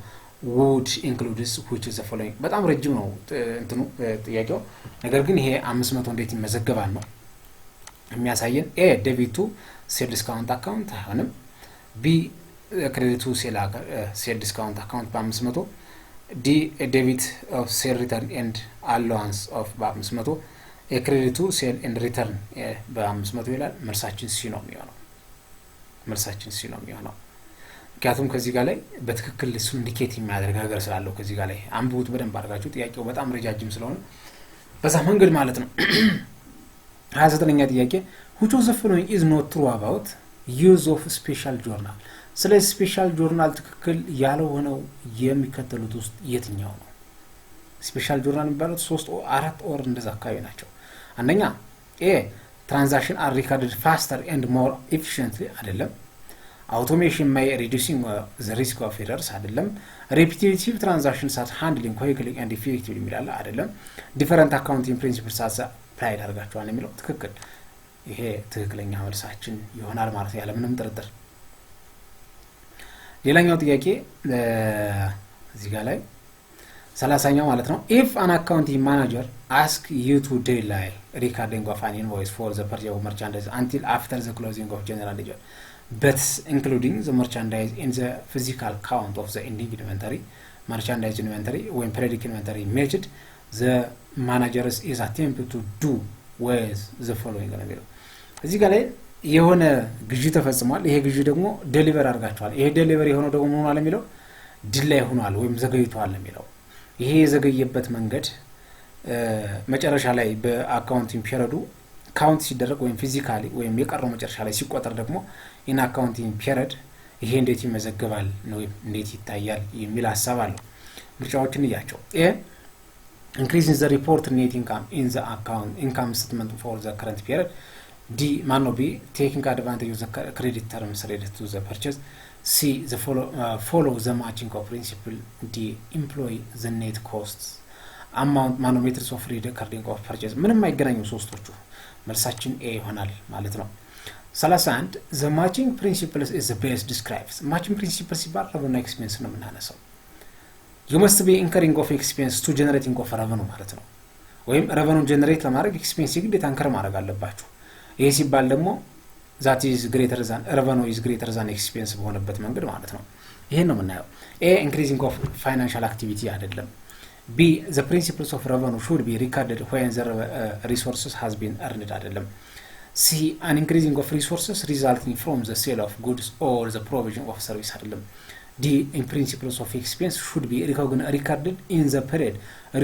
would include this which is the following በጣም ረጅም ነው እንትኑ ጥያቄው ነገር ግን ይሄ 500 እንዴት ይመዘገባል ነው የሚያሳየን a debit to sale discount account አይሆንም b credit to sale discount account በ500 d a debit of sale return and allowance of በ500 ክሬዲት ቱ ሴል ኤንድ ሪተርን በ500 ይላል። መልሳችን ሲ ነው የሚሆነው። ምክንያቱም ከዚህ ጋር ላይ በትክክል እሱ ኢንዲኬት የሚያደርግ ነገር ስላለው ከዚህ ጋር ላይ አንብቡት በደንብ አድርጋችሁ። ጥያቄው በጣም ረጃጅም ስለሆነ በዛ መንገድ ማለት ነው። 29ኛ ጥያቄ which of the following is not true about use of special journal? ስለዚህ ስፔሻል ጆርናል ትክክል ያልሆነው የሚከተሉት ውስጥ የትኛው ነው? ስፔሻል ጆርናል የሚባሉት 3 or 4 or እንደዛ አካባቢ ናቸው። አንደኛ ትራንዛክሽን are recorded faster and more efficiently አይደለም። automation may reducing the risk of errors አይደለም። repetitive transactions are handling quickly and effectively የሚላል አይደለም። different accounting principles are applied አድርጋቸዋል የሚለው ትክክል። ይሄ ትክክለኛ መልሳችን ይሆናል ማለት ያለ ምንም ጥርጥር። ሌላኛው ጥያቄ እዚህ ጋር ላይ 30ኛው ማለት ነው if an accounting manager ask you to delay recording of an invoice for the purchase of merchandise until after the closing of general ledger but including the merchandise in the physical count of the ending inventory merchandise inventory when periodic inventory matched the manager is attempted to do with the following ነው እዚህ ጋር ላይ የሆነ ግዢ ተፈጽሟል። ይሄ ግዢ ደግሞ ዴሊቨር አድርጋቸዋል። ይሄ ዴሊቨር የሆነው ደግሞ ምን ማለት የሚለው ዲሌይ ሆኗል ወይም ዘገይቷል የሚለው ይሄ የዘገየበት መንገድ መጨረሻ ላይ በአካውንቲንግ ፒሪዮዱ ካውንት ሲደረግ ወይም ፊዚካሊ ወይም የቀረው መጨረሻ ላይ ሲቆጠር ደግሞ ኢን አካውንቲንግ ፒሪዮድ ይሄ እንዴት ይመዘገባል ነው እንዴት ይታያል የሚል ሐሳብ አለው። ምርጫዎችን እያቸው increasing the report net income in the account income statement for the current period. D mano B taking advantage of the credit terms related to the purchase. C the follow the matching of principle. D employ the net costs amount manometers of recording of purchase ምንም አይገናኙ ሶስቶቹ መልሳችን ኤ ይሆናል ማለት ነው። 31 the matching principles is the best describes matching principles ሲባል revenue expense ነው የምናነሳው you must be incurring of expense to generating of revenue ማለት ነው። ወይም revenue generate ለማድረግ expense ግዴታ አንከር ማድረግ አለባችሁ። ይሄ ሲባል ደግሞ that is greater than revenue is greater than expense በሆነበት መንገድ ማለት ነው። ይሄን ነው የምናየው። A increasing of financial activity አይደለም። B the principles of revenue should be recorded when the resources has been earned አይደለም። C an increasing of resources resulting from the sale of goods or the provision of service አይደለም። D in principles of expense should be recorded in the period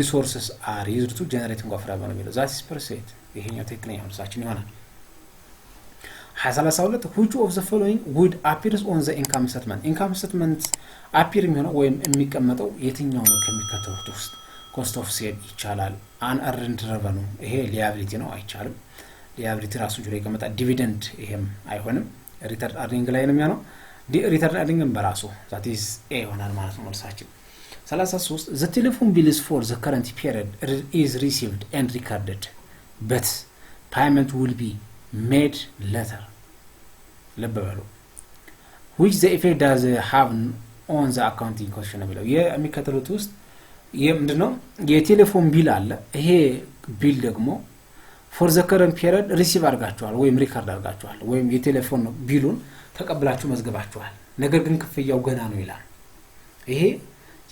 resources are used to generating of revenue የሚለው that is percent ይሄኛው ትክክለኛ መልሳችን ይሆናል። 32 which of the following would appears on the income statement appear የሚሆነው ወይም የሚቀመጠው የትኛው ነው ከሚከተሉት ውስጥ cost of sale ይቻላል unearned revenue ይሄ liability ነው አይቻልም liability ራሱ ጁሪ ይቀመጣል dividend ይሄም አይሆንም return earning ላይ ነው የሚሆነው return earning በራሱ that is a ይሆናል ማለት ነው መልሳችን 33 the telephone bill is for the current period is received and recorded but payment will be made later ለበበሉ which the effect does have on the accounting question ብለው የሚከተሉት ውስጥ ምንድነው የቴሌፎን ቢል አለ ይሄ ቢል ደግሞ for the current period receive አድርጋችኋል ወይም ሪካርድ አድርጋችኋል ወይም የቴሌፎን ቢሉን ተቀብላችሁ መዝገባችኋል ነገር ግን ክፍያው ገና ነው ይላል ይሄ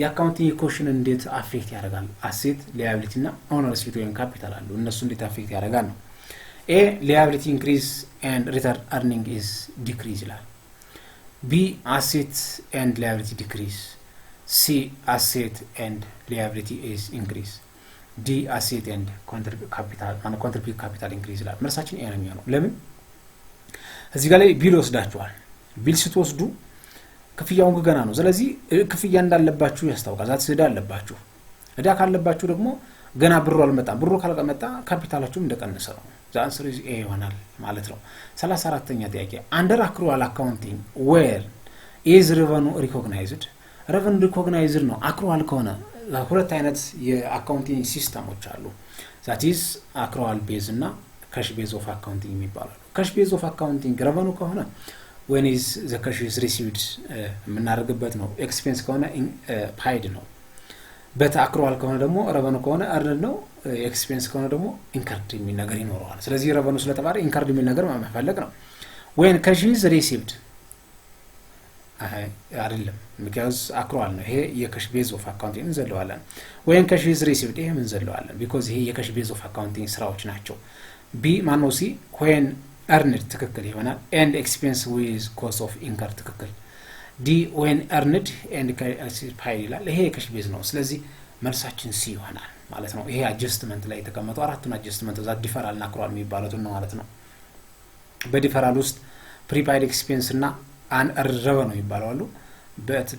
የአካውንቲንግ ኢኩዌሽን እንዴት አፌክት ያደርጋል አሴት ሊያቢሊቲ እና ኦነርሺፕ ወይም ካፒታል አሉ እነሱ እንዴት አፌክት ያደርጋል ነው A liability increase and return earning is decrease ይላል B asset and liability decrease C asset and liability is increase D asset and contribute capital increase ይላል መልሳችን ይሄ ነው የሚሆነው ለምን እዚህ ጋር ላይ ቢል ወስዳችኋል ቢል ስትወስዱ ክፍያው ገና ነው ስለዚህ ክፍያ እንዳለባችሁ ያስታውቃል ዛት ስዳ አለባችሁ እዳ ካለባችሁ ደግሞ ገና ብሩ አልመጣም ብሩ ካልመጣ ካፒታላችሁ እንደቀነሰ ነው the answer is A ይሆናል ማለት ነው 34ኛ ጥያቄ under accrual accounting where is revenue recognized recognized ነው accrual ከሆነ ሁለት አይነት የአካውንቲንግ ሲስተሞች አሉ that is accrual based እና cash based of accounting የሚባላሉ cash based of accounting revenue ከሆነ when is the cash is received የምናደርግበት ነው expense ከሆነ paid ነው በታክሯል ከሆነ ደግሞ revenue ከሆነ earned ነው expense ከሆነ ደግሞ incurred የሚል ነገር ይኖረዋል ስለዚህ revenue ስለተባለ incurred የሚል ነገር ማፈለግ ነው when cash is received አይደለም because accrual ነው ይሄ የካሽ ቤዝ ኦፍ አካውንቲንግ እንዘለዋለን when cash is received ይሄ እንዘለዋለን because ይሄ የካሽ ቤዝ ኦፍ አካውንቲንግ ስራዎች ናቸው b ማነው c when earned ትክክል ይሆናል and expense with cost of incur ትክክል d when earned and paid ይላል ይሄ የካሽ ቤዝ ነው ስለዚህ መልሳችን c ይሆናል ማለት ነው ይሄ አጀስትመንት ላይ ተቀመጠው አራቱን አጀስትመንት ዛ ዲፈራል እና አክሩዋል የሚባሉት ነው ማለት ነው በዲፈራል ውስጥ prepaid expense እና an revenue ይባላሉ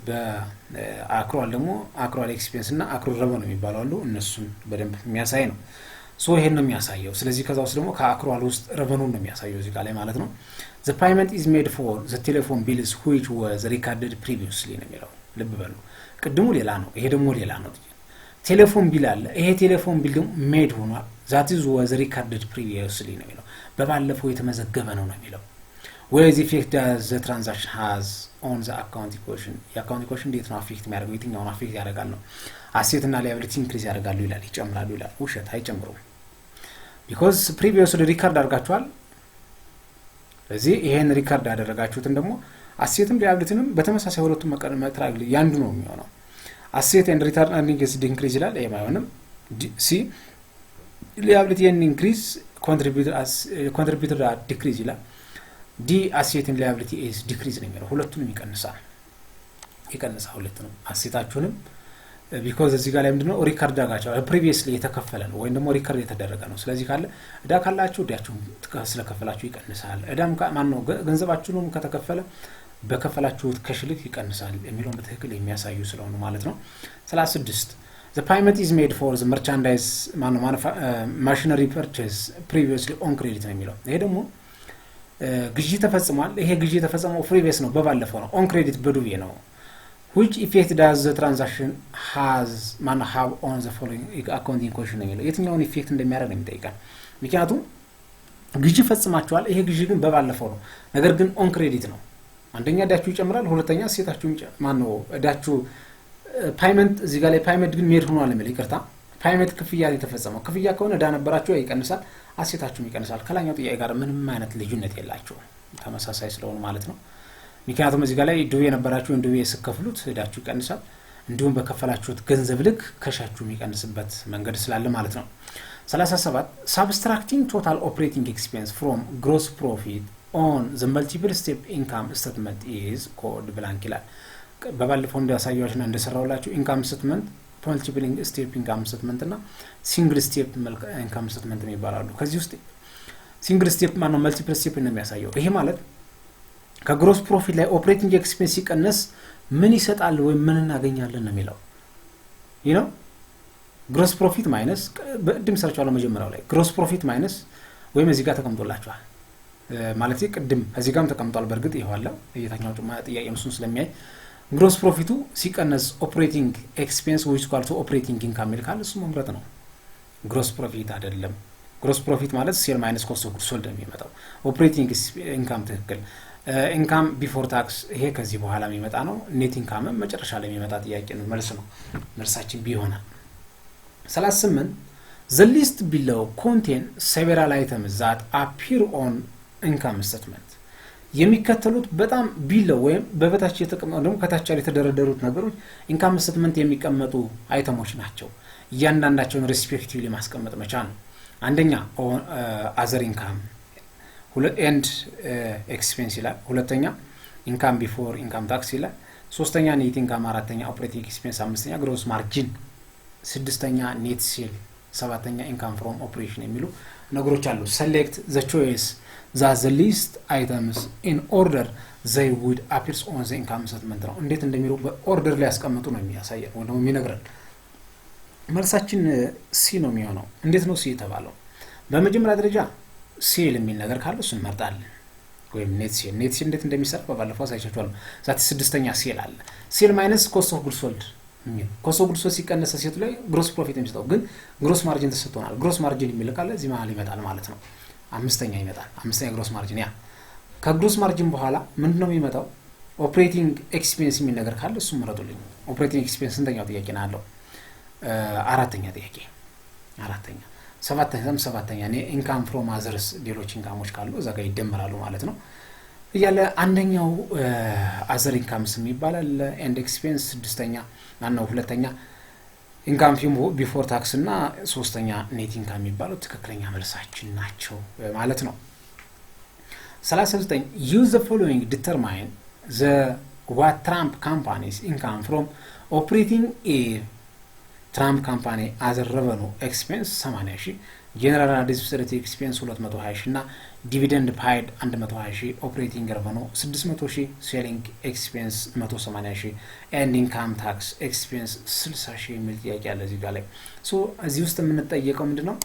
በአክሩዋል ደግሞ አክሩዋል ኤክስፔንስ እና አክሩል revenue ይባላሉ እነሱን በደንብ የሚያሳይ ነው ሶ ይሄን ነው የሚያሳየው ስለዚህ ከዛው ደግሞ ከአክሩዋል ውስጥ revenue ነው የሚያሳየው እዚህ ጋር ላይ ማለት ነው the payment is made for the telephone bills which was recorded previously ነው የሚለው ልብ በሉ ቅድሙ ሌላ ነው ይሄ ደግሞ ሌላ ነው ቴሌፎን ቢል አለ ይሄ ቴሌፎን ቢል ደግሞ ሜድ ሆኗል that is was recorded previously ነው የሚለው በባለፈው የተመዘገበ ነው የሚለው where the effect does the transaction has on the account equation የአካውንት ኢኩዌሽን እንዴት ነው አፌክት የሚያደርገው የትኛውን አፌክት ያደርጋል ነው አሴት እና ላያቢሊቲ ኢንክሪዝ ያደርጋሉ ይላል ይጨምራሉ ይላል ውሸት አይጨምሩም because previously record አድርጋችኋል ስለዚህ ይሄን ሪካርድ ያደረጋችሁትን ደግሞ አሴትም ላያቢሊቲንም በተመሳሳይ ሁለቱም መቀመጥ ያንዱ ነው የሚሆነው asset and return earning is decrease ይላል አይማየንም c liability and increase contributor decrease ይላል d asset and liability is decrease ነው የሚለው ሁለቱንም ይቀንሳል ሁለቱንም አሴታችሁንም because እዚህ ጋር ላይ ምንድነው ሪካርድ አጋጫው previously የተከፈለ ነው ወይ ደግሞ ሪካርድ የተደረገ ነው ስለዚህ ካለ እዳ ካላችሁ እዳችሁን ስለከፈላችሁ ይቀንሳል እዳም ማን ነው ገንዘባችሁንም ከተከፈለ በከፈላችሁት ከሽልክ ይቀንሳል የሚለው በትክክል የሚያሳዩ ስለሆነ ማለት ነው 36 the payment is made for the merchandise machinery purchase previously on credit ነው የሚለው ይሄ ደግሞ ግዢ ተፈጽሟል ይሄ ግዢ ተፈጸመው previous ነው በባለፈው ነው on credit በዱቤ ነው which effect does the transaction have on the following accounting question ነው የሚለው የትኛውን ኢፌክት እንደሚያደርግ ነው የሚጠይቀው ምክንያቱም ግዢ ፈጽማችኋል ይሄ ግዢ ግን በባለፈው ነው ነገር ግን on credit ነው አንደኛ እዳችሁ ይጨምራል ሁለተኛ እሴታችሁ ማነው እዳችሁ ፓይመንት እዚህ ጋር ላይ ፓይመንት ግን ሜድ ሆኗል ማለት ይቅርታ ፓይመንት ክፍያ ላይ ተፈጸመው ክፍያ ከሆነ እዳ ነበራችሁ ይቀንሳል አሴታችሁ ይቀንሳል ከላኛው ጥያቄ ጋር ምንም አይነት ልዩነት የላችሁ ተመሳሳይ ስለሆነ ማለት ነው ምክንያቱም እዚህ ጋር ላይ ዱቤ ነበራችሁ ዱቤ ስከፍሉት እዳችሁ ይቀንሳል እንዲሁም በከፈላችሁት ገንዘብ ልክ ከሻችሁ የሚቀንስበት መንገድ ስላለ ማለት ነው 37 subtracting total operating expense from gross profit on the multiple step income statement is called blank ይላል በባለፈው እንዳሳያችሁና እንደሰራውላችሁ income statement multiple step income statement እና single step income statement የሚባላሉ ከዚህ ውስጥ single step ማነው multiple step ነው የሚያሳየው ይሄ ማለት ከግሮስ ፕሮፊት ላይ ኦፕሬቲንግ ኤክስፔንስ ሲቀነስ ምን ይሰጣል ወይ ምን እናገኛለን ነው የሚለው you know gross profit minus በድም ሰርቻለሁ መጀመሪያው ላይ gross profit minus ወይም እዚህ ጋር ተቀምጦላችኋል ማለት ይቅድም እዚህ ጋርም ተቀምጧል በርግጥ ይዋላ እየታኛው ጥያቄ መስሱን ስለሚያይ gross profitu ሲቀነስ operating expense which equal to operating income ይልካል እሱ መምረጥ ነው gross profit አይደለም gross profit ማለት sale minus cost of goods sold የሚመጣው operating income ትክክል income before tax ይሄ ከዚህ በኋላ የሚመጣ ነው net income መጨረሻ ላይ የሚመጣ ጥያቄ ነው መልስ ነው መልሳችን ቢሆና 38 the list below contain several items that appear on income statement የሚከተሉት በጣም ቢለው ወይም በበታች የተቀመጡ ደግሞ ከታች ያለ የተደረደሩት ነገሮች ኢንካም ስቴትመንት የሚቀመጡ አይተሞች ናቸው እያንዳንዳቸውን ሪስፔክቲቭሊ ማስቀመጥ መቻል ነው አንደኛ other income and expense ይላል ሁለተኛ income before income tax ይላል ሶስተኛ net income አራተኛ operating expense አምስተኛ gross margin ስድስተኛ net sale ሰባተኛ income from operation የሚሉ ነገሮች አሉ select the choice the list items in order they would appear on the income statement ነው እንዴት እንደሚሩ በኦርደር ላይ ያስቀምጡ ነው የሚያሳየው ወይ ነው የሚነግረን መልሳችን ሲ ነው የሚሆነው እንዴት ነው ሲ የተባለው በመጀመሪያ ደረጃ ሴል የሚል ነገር ካለ እሱን መርጣለን ወይም ኔት ሴል እንዴት እንደሚሰራ በባለፈው ሳይቻችኋል ዛት ስድስተኛ ሴል አለ ሴል ማይነስ ኮስት ኦፍ ጉድስ ሶልድ ኮስት ኦፍ ጉድስ ሶልድ ሲቀነስ ሴቱ ላይ ግሮስ ፕሮፊት የሚሰጠው ግን ግሮስ ማርጂን ተሰጥቶናል ግሮስ ማርጂን የሚል ካለ እዚህ መሃል ይመጣል ማለት ነው አምስተኛ ይመጣል አምስተኛ ግሮስ ማርጂን ያ ከግሮስ ማርጂን በኋላ ምንድነው የሚመጣው ኦፕሬቲንግ ኤክስፔንስ የሚል ነገር ካለ እሱ መረጡልኝ ኦፕሬቲንግ ኤክስፔንስ ስንተኛው ጥያቄ ነው አለው አራተኛ ጥያቄ አራተኛ ሰባተኛ ኢንካም ፍሮም አዘርስ ሌሎች ኢንካሞች ካሉ እዛ ጋር ይደመራሉ ማለት ነው እያለ አንደኛው አዘር ኢንካምስ የሚባላል ኤንድ ኤክስፔንስ ስድስተኛ ማነው ሁለተኛ ኢንካም ቢፎር ታክስ እና ሶስተኛ ኔት ኢንካም የሚባለው ትክክለኛ መልሳችን ናቸው ማለት ነው። 39 use the following determine the what Trump company's income from operating a Trump company as a revenue expense 80,000 general administrative expense 220,000 እና dividend paid 120,000 operating revenue 600,000 selling expense 180,000 and income tax expense 60,000 የሚል ጥያቄ አለ እዚህ ጋር ላይ ሶ እዚህ ውስጥ የምንጠየቀው ምንድነው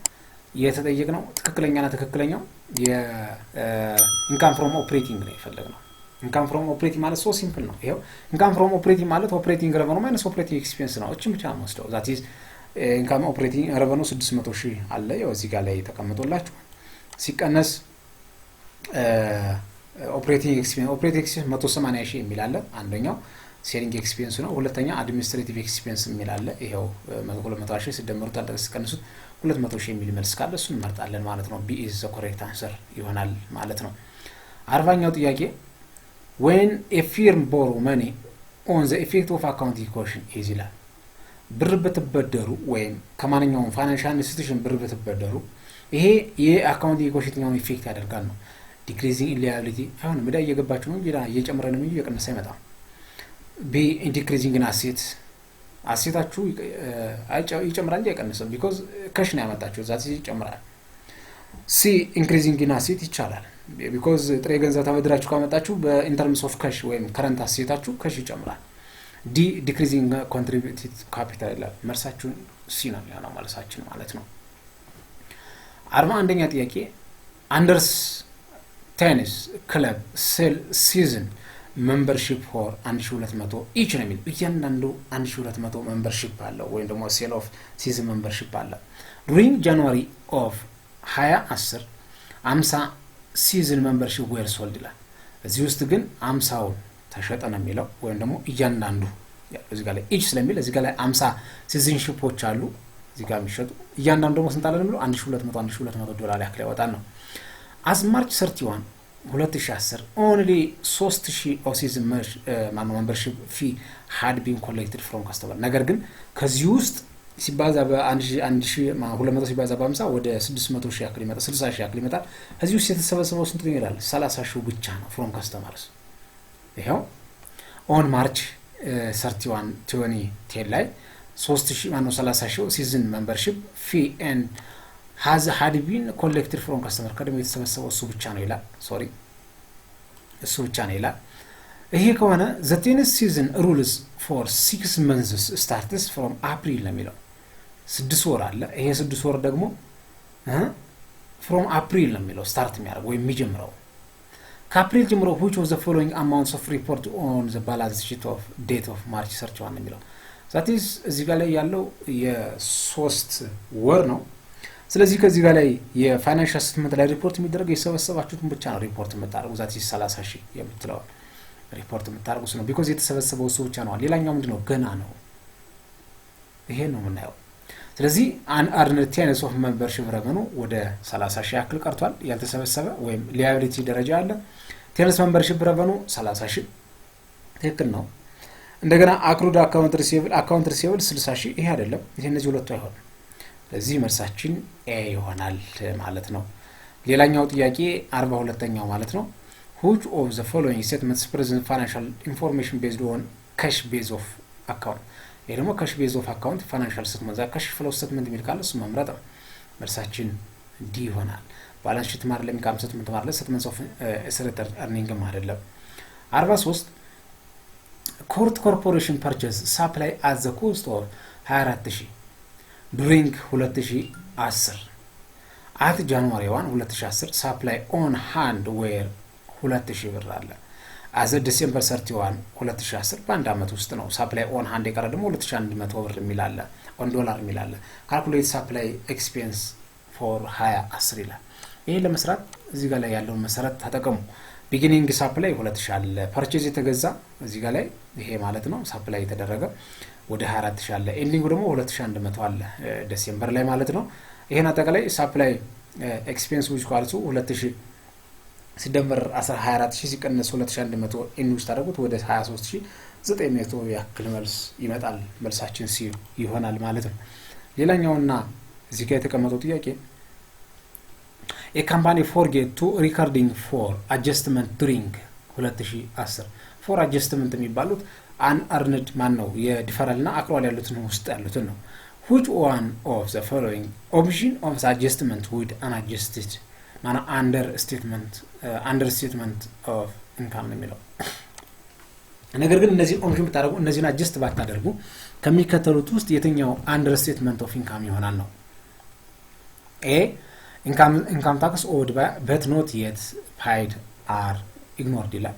የተጠየቅነው ትክክለኛው የኢንካም ፍሮም ኦፕሬቲንግ ነው የፈለግነው ኢንካም ፍሮም ኦፕሬቲንግ ማለት ሶ ሲምፕል ነው ይሄው ኢንካም ፍሮም ኦፕሬቲንግ ማለት ኦፕሬቲንግ ሬቨኑ ማይነስ ኦፕሬቲንግ ኤክስፔንስ ነው እቺ ብቻ ነው ወስደው ዛት ኢዝ ኢንካም ኦፕሬቲንግ ሬቨኑ 600,000 አለ ያው እዚህ ጋር ላይ ተቀምጦላችሁ ሲቀነስ ኦፕሬቲንግ ኤክስፔንስ 180,000 የሚል አለ አንደኛው ሴሊንግ ኤክስፔንስ ነው ሁለተኛ አድሚኒስትሬቲቭ ኤክስፔንስ የሚል አለ ይሄው 200,000 ሲደመሩት ሲቀንሱት 200,000 የሚል መልስ ካለ እሱን እንመርጣለን ማለት ነው ቢ ኢዝ ዘ ኮሬክት አንሰር ይሆናል ማለት ነው። 40ኛው ጥያቄ when a firm borrow money on the effect of accounting quotient is ይላል ብር በተበደሩ ወይም ከማንኛውም ፋይናንሻል ኢንስቲትዩሽን ብር በተበደሩ ይሄ የአካውንቲንግ ኮሽንትኛውን ኢፌክት ያደርጋል ነው ዲክሪዚንግ ሊያቢሊቲ አሁን ምዳ እየገባችሁ ነው እየጨመረ ነው እንጂ እየቀነሰ አይመጣም። ቢ ዲክሪዚንግ አሴታችሁ ይጨምራል እንጂ አይቀንስም because ካሽ ነው ያመጣችሁ ዛት ይጨምራል። ሲ ኢንክሪዚንግ አሴት ይቻላል because ጥሬ ገንዘብ ተበድራችሁ ካመጣችሁ በኢንተርምስ ኦፍ ካሽ ወይም ከረንት አሴታችሁ ካሽ ይጨምራል። ዲ ዲክሪዚንግ ኮንትሪቢዩትድ ካፒታል ይላል መልሳችሁ ሲ ነው ያለው መልሳችን ማለት ነው። 41ኛ ጥያቄ አንደርስ ቴኒስ ክለብ ሴል ሲዝን membership for 1200 each ነው የሚል እያንዳንዱ 1200 membership አለው ወይም ደግሞ ሴል ኦፍ ሲዝን membership አለ during January of 2010 50 ሲዝን membership were sold ይላል እዚህ ውስጥ ግን 50ው ተሸጠ ነው የሚለው ወይም ደግሞ እያንዳንዱ እዚህ ጋር ላይ each ስለሚል እዚህ ጋር ላይ 50 ሲዝን ሺፖች አሉ እዚህ ጋር የሚሸጡ እያንዳንዱ ደግሞ ስንት አለ ነው የሚለው $1200 ያክል ያወጣል ነው። as March 31 2010 only 3,000 of season membership fee had been collected from customer ነገር ግን ከዚህ ውስጥ ሲባዛ በ1200 ሲባዛ በ50 ወደ 600,000 ያክል ይመጣል 60,000 ያክል ይመጣል ከዚህ ውስጥ የተሰበሰበው ስንት ነው ይላል 30,000 ብቻ ነው from customers ይሄው on March 31 2010 ላይ 30,000 season membership fee and has had been collected from customer ከደም የተሰበሰበው እሱ ብቻ ነው ይላል ሶሪ እሱ ብቻ ነው ይላል ይሄ ከሆነ the tennis season rules for 6 months starts from April ነው የሚለው 6 ወር አለ ይሄ 6 ወር ደግሞ from April ነው የሚለው ስታርት የሚያደርገው ወይ የሚጀምረው ከአፕሪል ጀምሮ which of the following amounts of report on the balance sheet of date of March 31 ነው የሚለው that is እዚህ ጋር ላይ ያለው የ3 ወር ነው ስለዚህ ከዚህ ጋር ላይ የፋይናንሻል ስቴትመንት ላይ ሪፖርት የሚደረግ የሰበሰባችሁትን ብቻ ነው ሪፖርት የምታደርጉ ዛት 30,000 የምትለው ሪፖርት የምታደርጉ ነው because የተሰበሰበው እሱ ብቻ ነው ሌላኛው ምንድነው ገና ነው ይሄ ነው የምናየው ስለዚህ አንአርነር ቴንስ ኦፍ ሜምበርሺፕ ረቨኑ ወደ 30,000 ያክል ቀርቷል ያልተሰበሰበ ወይም ሊያቢሊቲ ደረጃ አለ ቴንስ ሜምበርሺፕ ረቨኑ 30,000 ትክክል ነው እንደገና አክሩድ አካውንት ሪሲቨብል 60,000 ይሄ አይደለም ይሄ እነዚህ ሁለቱ አይሆንም ለዚህ መልሳችን ኤ ይሆናል ማለት ነው። ሌላኛው ጥያቄ 42ኛው ማለት ነው which of the following statements present financial information based on cash base of account ይሄ ደግሞ cash base of account financial statement cash flow statement የሚል ካለ እሱ መምረጥ ነው መልሳችን ዲ ይሆናል። ባላንስ ሺት ማለት ለሚካም statement ማለት statements of asset earning ማለት ነው። 43 court corporation purchase supply at the cost of 24,000 during 2010 at January 1 2010 supply on hand were 2,000 ብር አለ as of December 31 2010 በአንድ አመት ውስጥ ነው supply on hand የቀረ ደግሞ 2,100 ብር የሚል አለ on dollar የሚል አለ calculate supply expense for 2010 ይላል ይሄ ለመስራት እዚህ ጋር ላይ ያለው መሰረት ተጠቀሙ beginning supply 2,000 አለ purchase የተገዛ እዚህ ጋር ላይ ይሄ ማለት ነው supply የተደረገ ወደ 24,000 አለ ኤንዲንግ ደግሞ 2,100 አለ ዲሴምበር ላይ ማለት ነው ይሄን አጠቃላይ ሰፕላይ ኤክስፔንስ which ኳልቱ 2,000 ሲደመር 12000 ሲቀነስ 2100 ኤን ውስጥ አድርጉት ወደ 23900 ያክል መልስ ይመጣል። መልሳችን ሲ ይሆናል ማለት ነው። ሌላኛውና እዚህ ጋር የተቀመጠው ጥያቄ a company forget to recording for adjustment during 2010 for adjustment የሚባሉት unearned ማን ነው የዲፈራልና አክሩዋል ያሉትን ውስጥ ያሉትን ነው። which one of the following option of the adjustment would unadjusted ማና understatement of income ነው የሚለው። ነገር ግን እነዚህ ኦፕሽን ብታደርጉ እነዚህን አጀስት ባታደርጉ ከሚከተሉት ውስጥ የትኛው understatement of income ይሆናል ነው? a income tax owed but not yet paid are ignored ይላል።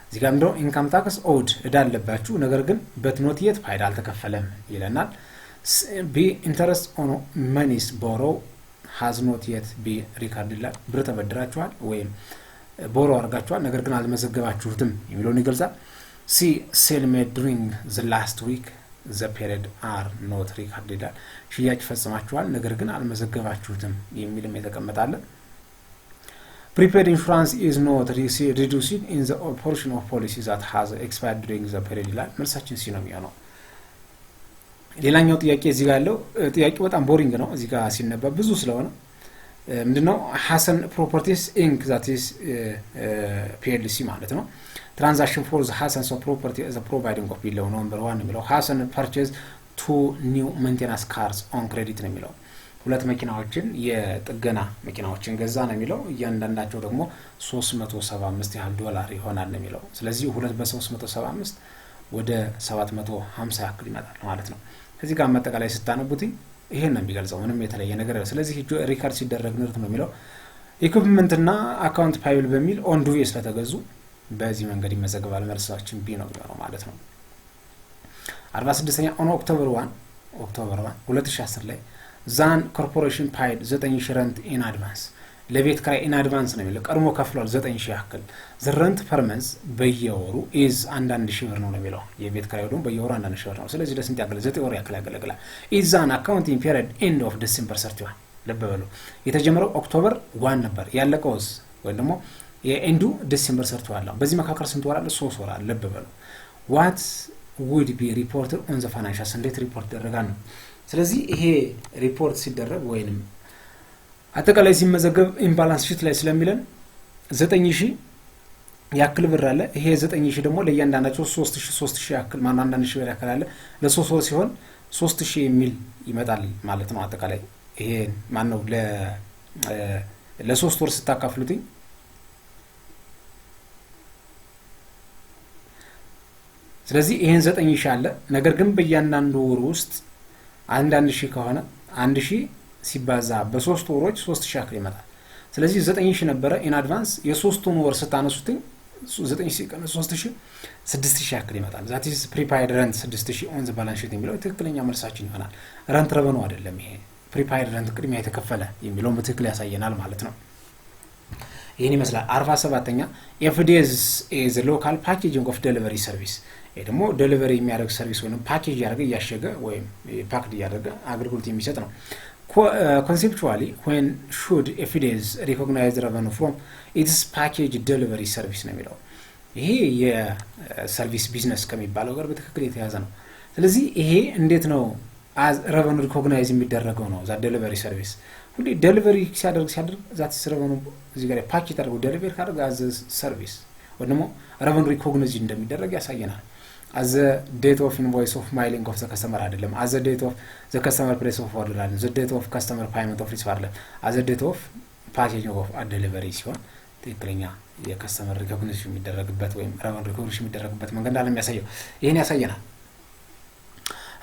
እዚህ ጋር እንደው income tax owed እዳለባችሁ ነገር ግን but not yet paid አልተከፈለም ይለናል። b interest on monies borrowed has not yet been recorded ይላል። ብር ተበድራችኋል ወይም ቦሮ አድርጋችኋል ነገር ግን አልመዘገባችሁትም የሚለውን ይገልጻል። c sale made during the last week the period are not recorded ይላል። ሽያጭ ፈጽማችኋል ነገር ግን አልመዘገባችሁትም የሚልም የተቀመጣለ። prepaid insurance is not reduced in the portion of policy that has expired during the period ይላል። መልሳችን ሲ ነው የሚሆነው። ሌላኛው ጥያቄ እዚህ ጋር ያለው ጥያቄ በጣም ቦሪንግ ነው። እዚህ ጋር ሲነበብ ብዙ ስለሆነ ምንድነው ሐሰን ፕሮፐርቲስ ኢንክ that is PLC ማለት ነው። transaction for the Hassan's property as a providing of below number 1 የሚለው Hassan purchase 2 new maintenance cars on credit ነው የሚለው። ሁለት መኪናዎችን የጥገና መኪናዎችን ገዛ ነው የሚለው። እያንዳንዳቸው ደግሞ 375 ያህል ዶላር ይሆናል ነው የሚለው። ስለዚህ 2 በ375 ወደ 750 ያክል ይመጣል ማለት ነው። ከዚህ ጋር መጠቃላይ ስታነቡት ይሄን ነው የሚገልጸው ምንም የተለየ ነገር። ስለዚህ ሪካርድ ሲደረግ ንርት ነው የሚለው። ኢኩዊፕመንት እና አካውንት ፓይብል በሚል ኦን ዱ ዌይ ስለተገዙ በዚህ መንገድ ይመዘገባል። መልሳችን ቢ ነው የሚሆነው ማለት ነው። 46ኛ on October 1 2010 ላይ ዛን ኮርፖሬሽን ፓይድ 9000 ረንት ኢን አድቫንስ ለቤት ክራይ ኢን አድቫንስ ነው የሚለው። ቀድሞ ከፍሏል 9000 ያክል። ዘረንት ፐርመንስ በየወሩ ኢዝ 1000 ብር ነው የሚለው። የቤት ክራይ ደግሞ በየወሩ 1000 ብር ነው። ስለዚህ ለስንት ያክል 9 ወር ያክል ያገለግላል። ኢዝ ዛን አካውንቲንግ ፒሪየድ ኤንድ ኦፍ ዲሴምበር 31 ለበበሉ የተጀመረው ኦክቶበር 1 ነበር ያለቀውስ ወይ ደግሞ የኤንዱ ዲሴምበር 31 ነው። በዚህ መካከል ስንት ወር አለ? 3 ወር አለ ለበበሉ። what would be reported on the financial እንዴት ሪፖርት ይደረጋል ነው። ስለዚህ ይሄ ሪፖርት ሲደረግ ወይንም አጠቃላይ ሲመዘገብ ኢምባላንስ ሺት ላይ ስለሚለን 9000 ያክል ብር አለ። ይሄ 9000 ደግሞ ለእያንዳንዳቸው 3000 ያክል ማን 1000 ብር ያክል አለ። ለ3 ወር ሲሆን 3000 የሚል ይመጣል ማለት ነው። አጠቃላይ ይሄ ማን ነው ለ3 ወር ስታካፍሉት ስለዚህ ይሄን 9000 አለ። ነገር ግን በእያንዳንዱ ወር ውስጥ 1000 ከሆነ 1000 ሲባዛ በ3 ወሮች 3000 ያክል ይመጣል። ስለዚህ 9000 ነበረ ኢን አድቫንስ የሶስቱን ወር ስታነሱት 9000 ሲቀነስ 3000 6000 ያክል ይመጣል። ዛት ኢዝ ፕሪፓይድ ረንት 6000 ኦን ዘ ባላንስ ሺት የሚለው ትክክለኛ መልሳችን ይሆናል። ረንት ረቨኑ አይደለም ይሄ ፕሪፓይድ ረንት ቅድሚያ የተከፈለ የሚለው በትክክል ያሳየናል ማለት ነው። ይሄን ይመስላል። 47ኛ ኤፍዲኤስ ኢዝ ሎካል ፓኬጂንግ ኦፍ ዴሊቨሪ ሰርቪስ ይሄ ደግሞ ዴሊቨሪ የሚያደርግ ሰርቪስ ወይንም ፓኬጅ ያደርገ ያሸገ ወይም ፓክድ ያደርገ አገልግሎት የሚሰጥ ነው። conceptually when should FDS recognize the revenue from its package delivery service ነው የሚለው። ይሄ የሰርቪስ ቢዝነስ ከሚባለው ጋር በትክክል የተያዘ ነው። ስለዚህ ይሄ እንዴት ነው revenue recognize የሚደረገው ነው? ዛ ዴሊቨሪ ሰርቪስ ሁሉ ዴሊቨሪ ሲያደርግ ዛት revenue እዚህ ጋር ፓኬጅ አድርጎ ዴሊቨሪ ካደረገ as service ወይ ደግሞ revenue recognize እንደሚደረግ ያሳየናል። as the date of invoice of mailing of the customer አይደለም። as the date of the customer place of order አይደለም። the date of customer payment of receipt አይደለም። as the date of packaging of a delivery ሲሆን ትክክለኛ የከስተመር ሪኮግኒሽን የሚደረግበት ወይም revenue recognition የሚደረግበት መንገድ እንዳለ የሚያሳየው ይሄን ያሳየናል።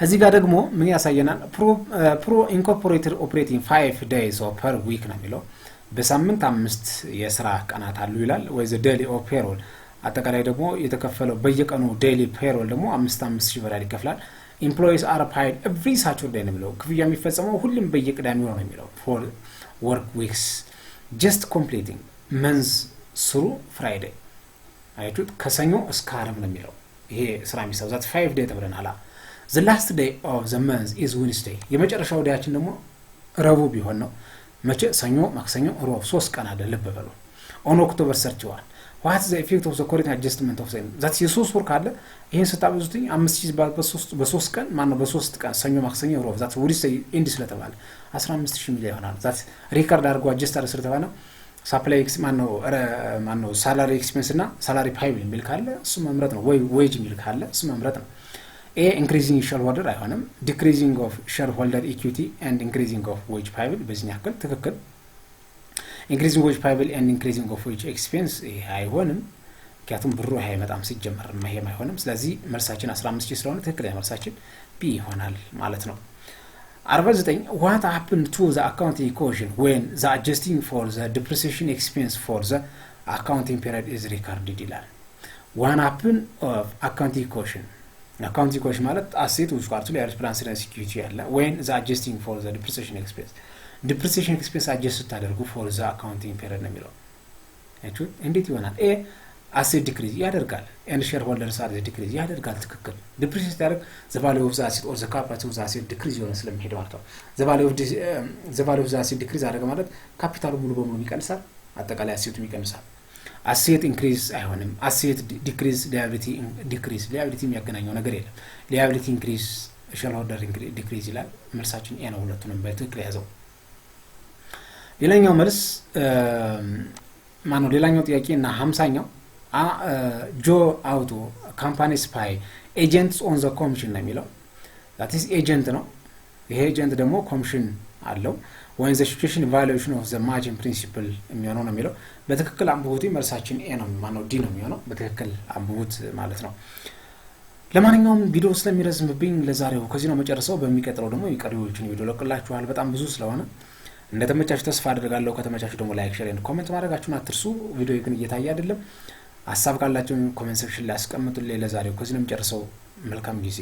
እዚህ ጋር ደግሞ ምን ያሳየናል? pro incorporated operating 5 days per week ነው የሚለው። በሳምንት 5 የሥራ ቀናት አሉ ይላል። ወይ the daily of payroll አጠቃላይ ደግሞ የተከፈለው በየቀኑ ዴይሊ ፔሮል ደግሞ 5,000 ብር ይከፍላል። employees are paid every Saturday ነው የሚለው። ክፍያ የሚፈጸመው ሁሉም በየቅዳሜው ነው የሚለው። for work weeks just completing months through Friday አይቱት ከሰኞ እስከ ዓርብ ነው የሚለው። ይሄ ስራ የሚሰራው 5 day ተብለናል። the last day of the month is Wednesday የመጨረሻው ዳያችን ደግሞ ረቡዕ ቢሆን ነው። መቼ? ሰኞ፣ ማክሰኞ፣ ሮብ 3 ቀን አይደለም በበሉ። on October 31 what is the effect of the current adjustment of the that's የሶስት ወር ካለ ይሄን ስታበዙትኝ 5000 በ3 ቀን ማነው በ3 ቀን ሰኞ ማክሰኞ ሮብ that's what is ኢንድ ስለተባለ 15000 ሚሊዮን ይሆናል that's ሪካርድ አድርጎ አጀስት አድርጎ ስለተባለ supply ex ማነው salary expense እና salary payable የሚል ካለ እሱ መምረጥ ነው ወይ wage የሚል ካለ እሱ መምረጥ ነው A increasing shareholder አይሆንም decreasing of shareholder equity and increasing of wage payable በዚህ ያክል ትክክል increasing wage payable and increasing of wage expense አይሆንም ምክንያቱም ብሩ አይመጣም ሲጀመር ማይሄም አይሆንም ስለዚህ መልሳችን 15000 ስለሆነ ትክክለኛ መልሳችን B ይሆናል ማለት ነው 49 what happened to the accounting equation when the adjusting for the depreciation expense for the accounting period is recorded ይላል what happened of accounting equation accounting equation ማለት asset which are to liability balance and security ያለ when the adjusting for the depreciation expense adjust ታደርጉ for the accounting period ነው የሚለው እቱ እንዴት ይሆናል a asset decrease ያደርጋል and shareholders are decrease ያደርጋል ትክክል depreciate ያደርግ the value of the asset or the capital of the asset decrease ይሆናል ስለሚሄድ ማለት ነው the value of the asset decrease ያደርጋ ማለት ካፒታሉ ሙሉ በሙሉ ይቀንሳል አጠቃላይ አሴቱ ይቀንሳል asset increase አይሆንም asset decrease liability decrease liability የሚያገናኘው ነገር የለም liability increase shareholder decrease ይላል መልሳችን ኤ ነው ሁለቱንም በትክክል ያዘው ሌላኛው መልስ ማነው ሌላኛው ጥያቄና 50ኛው ጆ አውቶ ካምፓኒ ስፓይ ኤጀንትስ ኦን ዘ ኮሚሽን ነው የሚለው that is ኤጀንት ነው ይሄ ኤጀንት ደግሞ ኮሚሽን አለው when the situation violation of the margin principle የሚሆነው ነው የሚለው በትክክል አንብቡት መልሳችን ኤ ነው ማነው ዲ ነው የሚሆነው በትክክል አንብቡት ማለት ነው ለማንኛውም ቪዲዮ ስለሚረዝምብኝ ለዛሬው ከዚህ ነው መጨረሻው በሚቀጥለው ደግሞ ይቀርዩልችን ቪዲዮ ለቅላችኋል በጣም ብዙ ስለሆነ እንደተመቻችሁ ተስፋ አደርጋለሁ ከተመቻችሁ ደግሞ ላይክ ሼር እና ኮሜንት ማድረጋችሁን አትርሱ ቪዲዮ ግን እየታየ አይደለም ሐሳብ ካላችሁ ኮሜንት ሴክሽን ላይ አስቀምጡልኝ ለዛሬው ከዚህ ነው መጨረሻው መልካም ጊዜ